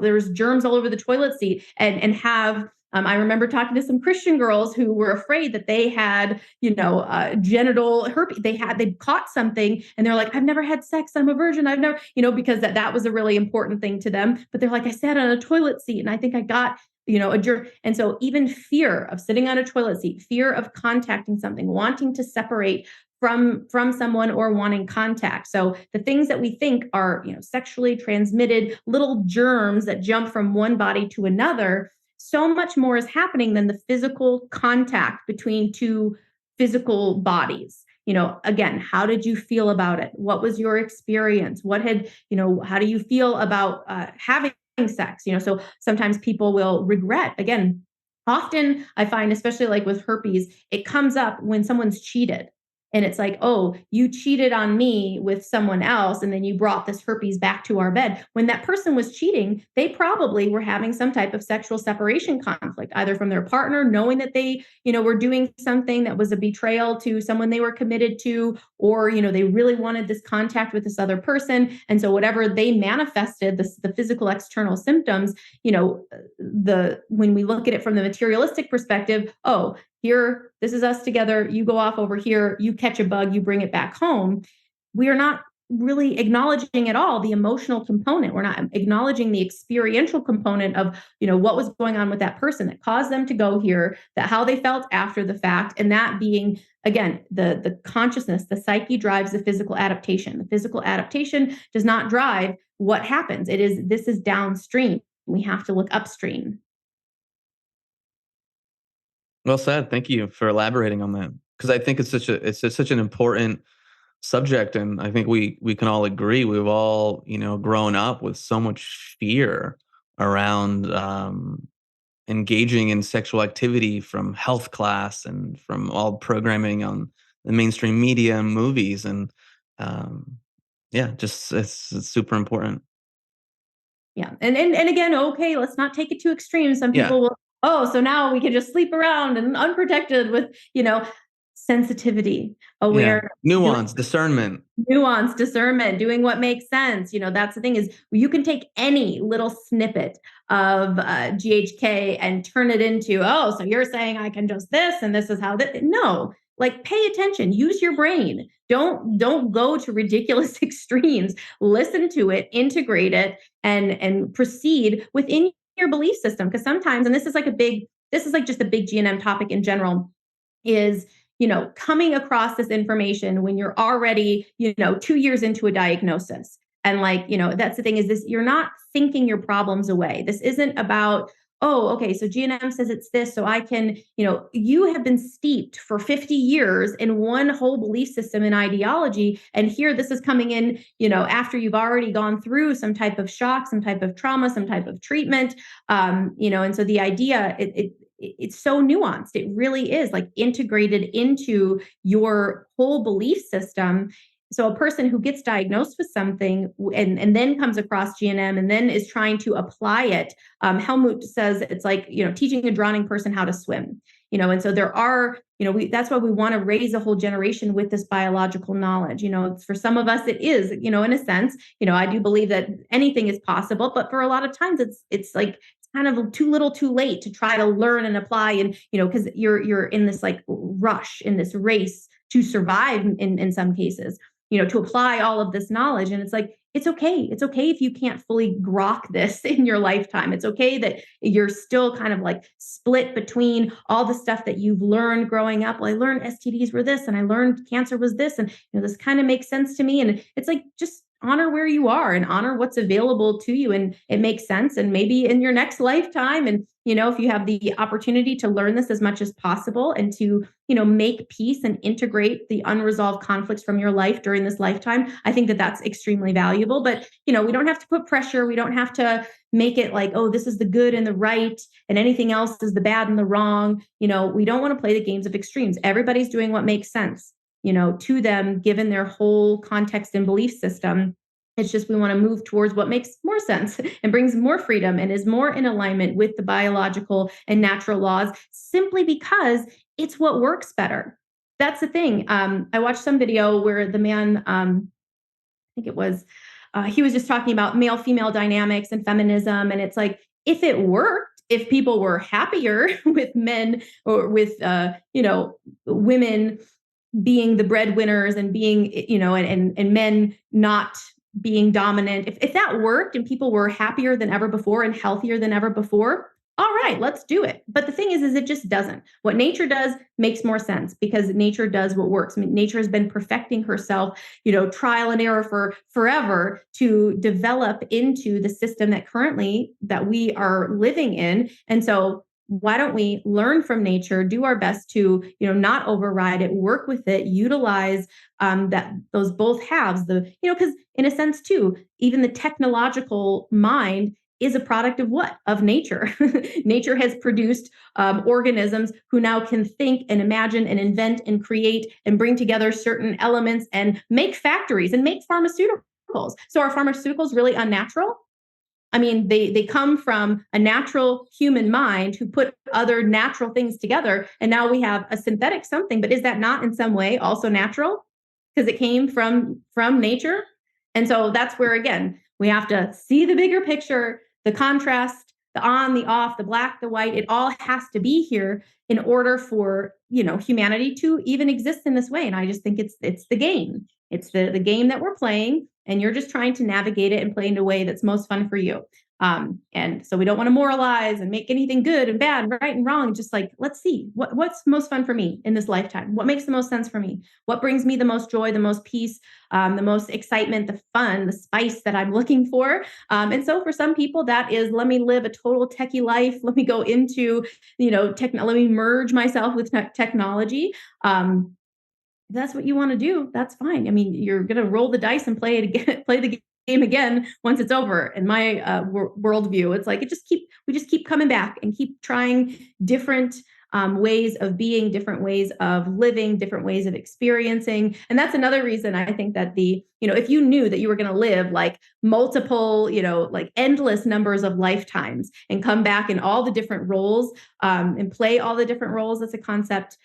there's germs all over the toilet seat and have I remember talking to some Christian girls who were afraid that they had, genital herpes. They caught something and they're like, I've never had sex. I'm a virgin. I've never, because that was a really important thing to them. But they're like, I sat on a toilet seat and I think I got, a germ. And so even fear of sitting on a toilet seat, fear of contacting something, wanting to separate from someone or wanting contact. So the things that we think are, sexually transmitted little germs that jump from one body to another, so much more is happening than the physical contact between two physical bodies. Again, how did you feel about it? What was your experience? How do you feel about having sex? So sometimes people will regret. Again, often I find, especially like with herpes, it comes up when someone's cheated. And it's like, oh, you cheated on me with someone else, and then you brought this herpes back to our bed. When that person was cheating, they probably were having some type of sexual separation conflict, either from their partner, knowing that they, were doing something that was a betrayal to someone they were committed to, or, they really wanted this contact with this other person. And so whatever they manifested, the physical external symptoms, when we look at it from the materialistic perspective, oh, here, this is us together. You go off over here, you catch a bug, you bring it back home. We are not really acknowledging at all the emotional component. We're not acknowledging the experiential component of, what was going on with that person that caused them to go here, that how they felt after the fact. And that being, again, the consciousness, the psyche drives the physical adaptation. The physical adaptation does not drive what happens. This is downstream. We have to look upstream. Well said. Thank you for elaborating on that, because I think it's such an important subject, and I think we can all agree we've all grown up with so much fear around engaging in sexual activity from health class and from all programming on the mainstream media and movies, and it's super important. Yeah, and again, okay, let's not take it too extreme. Some people will. Oh, so now we can just sleep around and unprotected with, sensitivity, awareness, nuance, discernment, doing what makes sense. That's the thing is you can take any little snippet of GHK and turn it into, oh, so you're saying I can just this and this is how that. No, like pay attention, use your brain. Don't go to ridiculous extremes. Listen to it, integrate it, and proceed within your belief system. Because sometimes, and this is like just a big GNM topic in general, is coming across this information when you're already 2 years into a diagnosis. And that's the thing is this, you're not thinking your problems away. This isn't about, oh, okay, so GNM says it's this, so I can, you have been steeped for 50 years in one whole belief system and ideology. And here this is coming in, after you've already gone through some type of shock, some type of trauma, some type of treatment. And so the idea, it's so nuanced. It really is like integrated into your whole belief system. So a person who gets diagnosed with something and then comes across GNM and then is trying to apply it, Helmut says it's like, teaching a drowning person how to swim. And so there are, that's why we want to raise a whole generation with this biological knowledge. For some of us, it is, in a sense, I do believe that anything is possible, but for a lot of times it's like, kind of too little too late to try to learn and apply. And, because you're in this like rush, in this race to survive in some cases, to apply all of this knowledge. And it's like, it's okay. It's okay if you can't fully grok this in your lifetime. It's okay that you're still kind of like split between all the stuff that you've learned growing up. Well, I learned STDs were this, and I learned cancer was this, and this kind of makes sense to me. And it's like, just honor where you are and honor what's available to you, and it makes sense. And maybe in your next lifetime, and if you have the opportunity to learn this as much as possible and to make peace and integrate the unresolved conflicts from your life during this lifetime, I think that that's extremely valuable. But we don't have to put pressure. We don't have to make it like, oh, this is the good and the right and anything else is the bad and the wrong. We don't want to play the games of extremes. Everybody's doing what makes sense to them, given their whole context and belief system. It's just we want to move towards what makes more sense and brings more freedom and is more in alignment with the biological and natural laws, simply because it's what works better. That's the thing. I watched some video where the man, I think it was, he was just talking about male-female dynamics and feminism. And it's like, if it worked, if people were happier with men or with, women being the breadwinners and being, and men not being dominant, if that worked and people were happier than ever before and healthier than ever before, all right, let's do it. But the thing is it just doesn't. What nature does makes more sense, because nature does what works. I mean, nature has been perfecting herself, trial and error for forever to develop into the system that we are living in. And so why don't we learn from nature, do our best to, not override it, work with it, utilize those both halves, because in a sense too, even the technological mind is a product of what? Of nature. Nature has produced organisms who now can think and imagine and invent and create and bring together certain elements and make factories and make pharmaceuticals. So are pharmaceuticals really unnatural? I mean, they come from a natural human mind who put other natural things together, and now we have a synthetic something. But is that not in some way also natural because it came from nature? And so that's where, again, we have to see the bigger picture, the contrast, the on, the off, the black, the white. It all has to be here in order for humanity to even exist in this way. And I just think it's the game. It's the game that we're playing, and you're just trying to navigate it and play in a way that's most fun for you. And so we don't want to moralize and make anything good and bad, right and wrong. Just like, let's see what's most fun for me in this lifetime. What makes the most sense for me? What brings me the most joy, the most peace, the most excitement, the fun, the spice that I'm looking for. And so for some people, that is, let me live a total techie life. Let me go into, let me merge myself with technology. If that's what you want to do, that's fine. I mean, you're going to roll the dice and play it again, play the game again once it's over. In my worldview, it's like we just keep coming back and keep trying different ways of being, different ways of living, different ways of experiencing. And that's another reason I think that if you knew that you were going to live like multiple, like endless numbers of lifetimes and come back in all the different roles and play all the different roles, that's a concept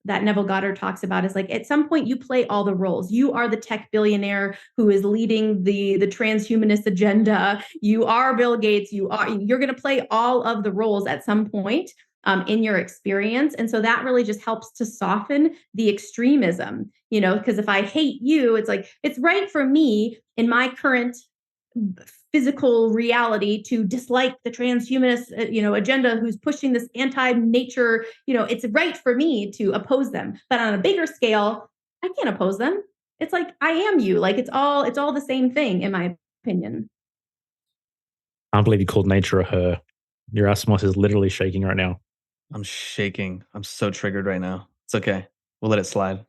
that Neville Goddard talks about, is like, at some point you play all the roles. You are the tech billionaire who is leading the transhumanist agenda. You are Bill Gates. You're going to play all of the roles at some point in your experience. And so that really just helps to soften the extremism, because if I hate you, it's like, it's right for me in my current physical reality to dislike the transhumanist, agenda who's pushing this anti-nature, it's right for me to oppose them. But on a bigger scale, I can't oppose them. It's like, I am you. Like, it's all the same thing, in my opinion. I can't believe you called nature a her. Yerasimos is literally shaking right now. I'm shaking. I'm so triggered right now. It's okay. We'll let it slide.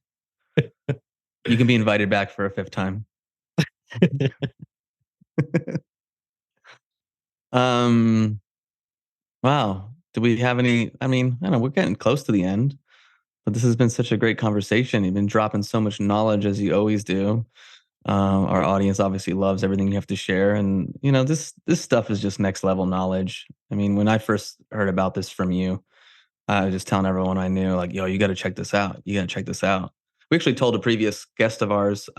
You can be invited back for a fifth time. Wow. Do we have any? I mean, I don't know, we're getting close to the end, but this has been such a great conversation. You've been dropping so much knowledge, as you always do. Our audience obviously loves everything you have to share, and this stuff is just next level knowledge. I mean, when I first heard about this from you, I was just telling everyone I knew, like, yo, you got to check this out. You got to check this out. We actually told a previous guest of ours,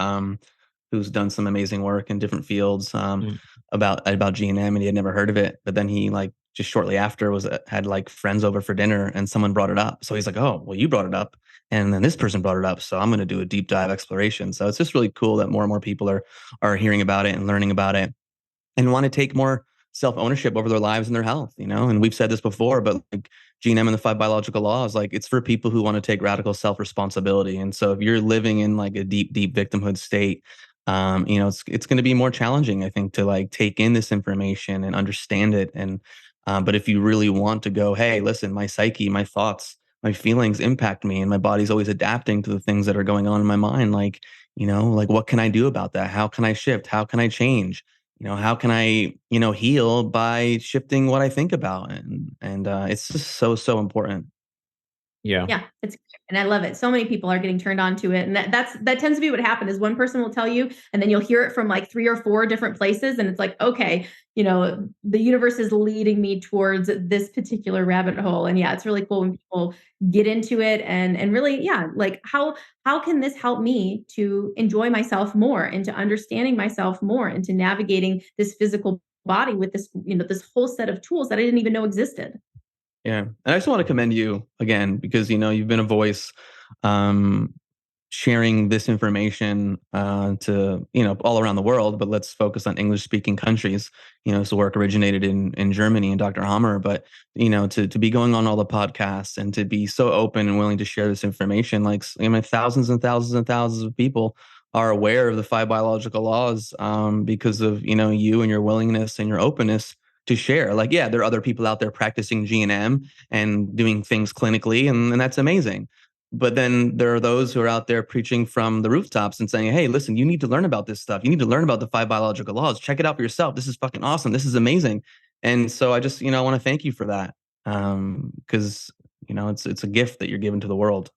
who's done some amazing work in different fields, Mm. about G&M, and he had never heard of it. But then he, like, just shortly after had like friends over for dinner, and someone brought it up. So he's like, oh, well, you brought it up, and then this person brought it up. So I'm going to do a deep dive exploration. So it's just really cool that more and more people are hearing about it and learning about it, and want to take more self-ownership over their lives and their health, and we've said this before, but like G&M and the 5 biological laws, like, it's for people who want to take radical self-responsibility. And so if you're living in like a deep victimhood state, it's going to be more challenging, I think, to like take in this information and understand it. And but if you really want to go, hey, listen, my psyche, my thoughts, my feelings impact me, and my body's always adapting to the things that are going on in my mind, like, like, what can I do about that? How can I shift? How can I change? How can I, heal by shifting what I think about? And it's just so important. Yeah. Yeah, it's and I love it. So many people are getting turned on to it. And that tends to be what happens is one person will tell you, and then you'll hear it from like 3 or 4 different places. And it's like, okay, the universe is leading me towards this particular rabbit hole. And yeah, it's really cool when people get into it and really, yeah, like how can this help me to enjoy myself more, into understanding myself more, into navigating this physical body with this, this whole set of tools that I didn't even know existed. Yeah. And I just want to commend you again, because, you've been a voice, um, sharing this information to, all around the world, but let's focus on English speaking countries. This work originated in Germany and Dr. Hamer, but, to be going on all the podcasts and to be so open and willing to share this information, like, thousands and thousands and thousands of people are aware of the 5 biological laws, because of, you and your willingness and your openness to share. Like, yeah, there are other people out there practicing G&M and doing things clinically, and that's amazing. But then there are those who are out there preaching from the rooftops and saying, hey, listen, you need to learn about this stuff. You need to learn about the 5 biological laws. Check it out for yourself. This is fucking awesome. This is amazing. And so I just, I want to thank you for that. Because, it's a gift that you're giving to the world.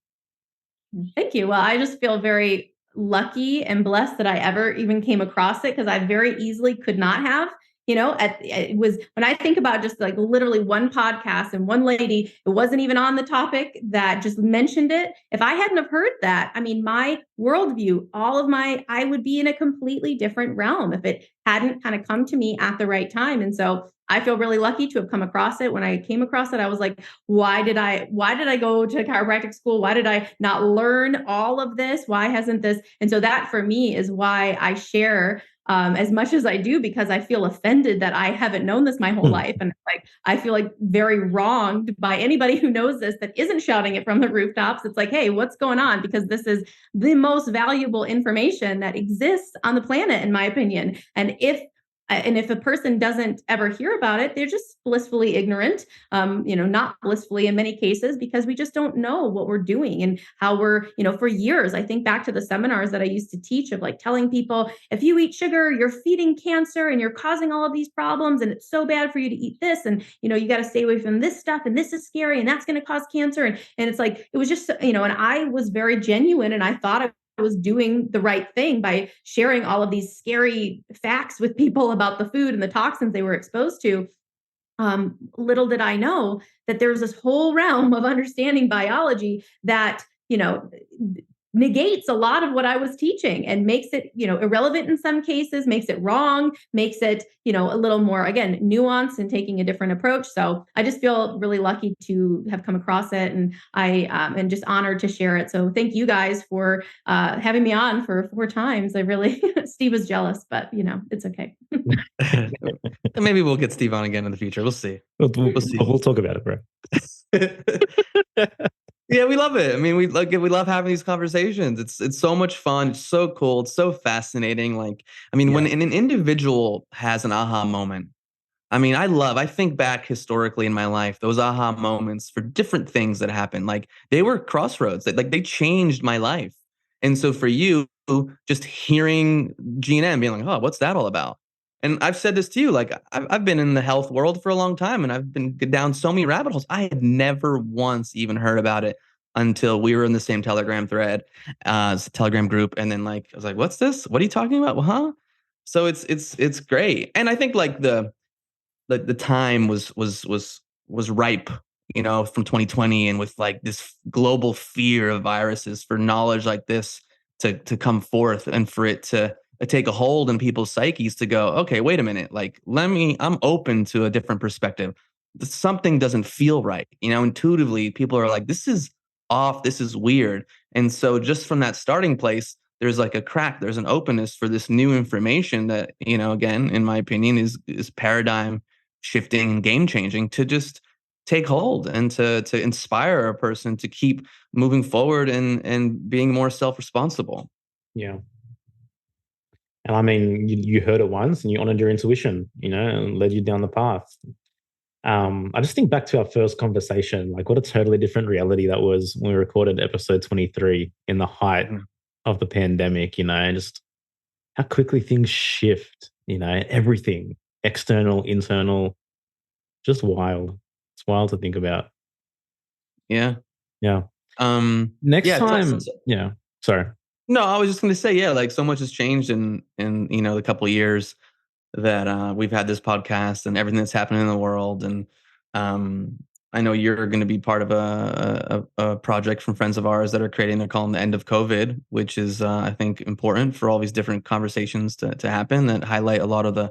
Thank you. Well, I just feel very lucky and blessed that I ever even came across it, because I very easily could not have. It was when I think about just like literally one podcast and one lady, it wasn't even on the topic, that just mentioned it. If I hadn't have heard that, I mean, my worldview, I would be in a completely different realm if it hadn't kind of come to me at the right time. And so I feel really lucky to have come across it. When I came across it, I was like, why did I go to chiropractic school? Why did I not learn all of this? Why hasn't this? And so that for me is why I share as much as I do, because I feel offended that I haven't known this my whole life. And like, I feel like very wronged by anybody who knows this that isn't shouting it from the rooftops. It's like, hey, what's going on? Because this is the most valuable information that exists on the planet, in my opinion. And if a person doesn't ever hear about it, they're just blissfully ignorant, not blissfully in many cases, because we just don't know what we're doing and how we're, for years, I think back to the seminars that I used to teach of like telling people, if you eat sugar, you're feeding cancer and you're causing all of these problems. And it's so bad for you to eat this. And, you got to stay away from this stuff. And this is scary. And that's going to cause cancer. And it's like, it was just, and I was very genuine, and I thought I was doing the right thing by sharing all of these scary facts with people about the food and the toxins they were exposed to. Little did I know that there's this whole realm of understanding biology that, negates a lot of what I was teaching and makes it, irrelevant in some cases, makes it wrong, makes it, a little more, again, nuanced and taking a different approach. So I just feel really lucky to have come across it, and I am just honored to share it. So thank you guys for having me on for 4 times. I really, Steve was jealous, but it's okay. Maybe we'll get Steve on again in the future. We'll see. We'll see. We'll talk about it, bro. Yeah, we love it. I mean, we love having these conversations. It's so much fun. It's so cool. It's so fascinating. Like, I mean, when an individual has an aha moment, I mean, I think back historically in my life, those aha moments for different things that happened, like they were crossroads, they changed my life. And so for you, just hearing G&M being like, oh, what's that all about? And I've said this to you, like I've been in the health world for a long time, and I've been down so many rabbit holes. I had never once even heard about it until we were in the same Telegram thread, Telegram group. And then like, I was like, what's this? What are you talking about? Well, huh? So it's great. And I think like the time was ripe, from 2020, and with like this global fear of viruses, for knowledge like this to come forth and for it to take a hold in people's psyches to go, okay, wait a minute, like I'm open to a different perspective. Something doesn't feel right. Intuitively, people are like, this is off, this is weird. And so just from that starting place, there's like a crack, there's an openness for this new information that, again, in my opinion, is paradigm shifting and game changing, to just take hold and to inspire a person to keep moving forward and being more self-responsible. Yeah. And I mean, you heard it once and you honored your intuition, and led you down the path. I just think back to our first conversation, like what a totally different reality that was when we recorded episode 23 in the height of the pandemic, and just how quickly things shift, everything, external, internal, just wild. It's wild to think about. Yeah. Yeah. Next time. Yeah. Sorry. No, I was just going to say, like so much has changed in the couple of years that we've had this podcast and everything that's happening in the world. And I know you're going to be part of a project from friends of ours that are creating, they're calling the End of COVID, which is, I think, important for all these different conversations to happen that highlight a lot of the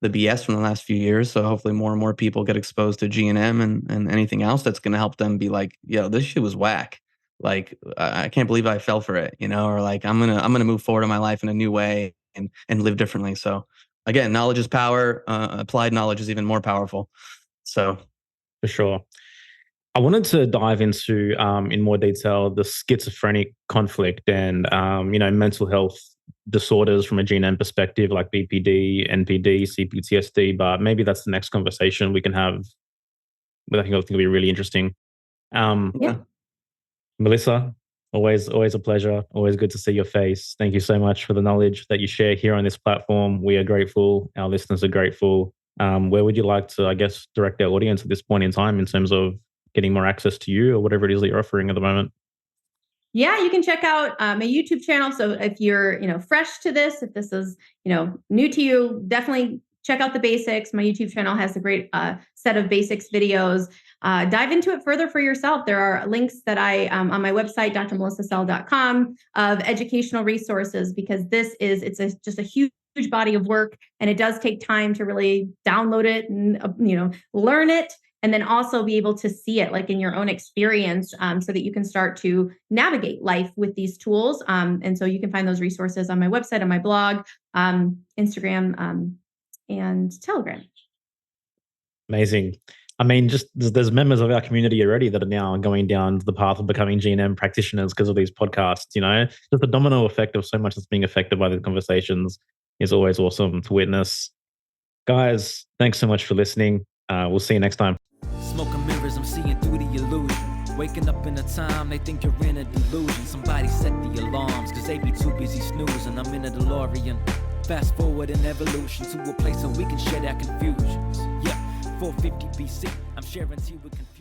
BS from the last few years. So hopefully more and more people get exposed to GNM and anything else that's going to help them be like, yo, this shit was whack. Like, I can't believe I fell for it, or like, I'm going to move forward in my life in a new way and live differently. So again, knowledge is power. Applied knowledge is even more powerful. So for sure. I wanted to dive into, in more detail, the schizophrenic conflict and, mental health disorders from a GNM perspective, like BPD, NPD, CPTSD, but maybe that's the next conversation we can have. But I think it'll be really interesting. Melissa, always a pleasure. Always good to see your face. Thank you so much for the knowledge that you share here on this platform. We are grateful. Our listeners are grateful. Where would you like to, I guess, direct our audience at this point in time in terms of getting more access to you or whatever it is that you're offering at the moment? Yeah, you can check out my YouTube channel. So if you're, fresh to this, if this is, new to you, definitely check out the basics. My YouTube channel has a great set of basics videos. Dive into it further for yourself. There are links that I, on my website, drmelissasell.com, of educational resources, because it's just a huge body of work, and it does take time to really download it and, learn it. And then also be able to see it like in your own experience, so that you can start to navigate life with these tools. And so you can find those resources on my website, on my blog, Instagram, and Telegram. Amazing. I mean, just there's members of our community already that are now going down the path of becoming GNM practitioners because of these podcasts. Just the domino effect of so much that's being affected by the conversations is always awesome to witness. Guys, thanks so much for listening. We'll see you next time. Smoking mirrors, I'm seeing through the illusion. Waking up in a time, they think you're in a delusion. Somebody set the alarms, cause they be too busy snoozing. I'm in a DeLorean, fast forward in evolution to a place where we can share our confusions. Yeah, 450 BC, I'm sharing tea with confusion.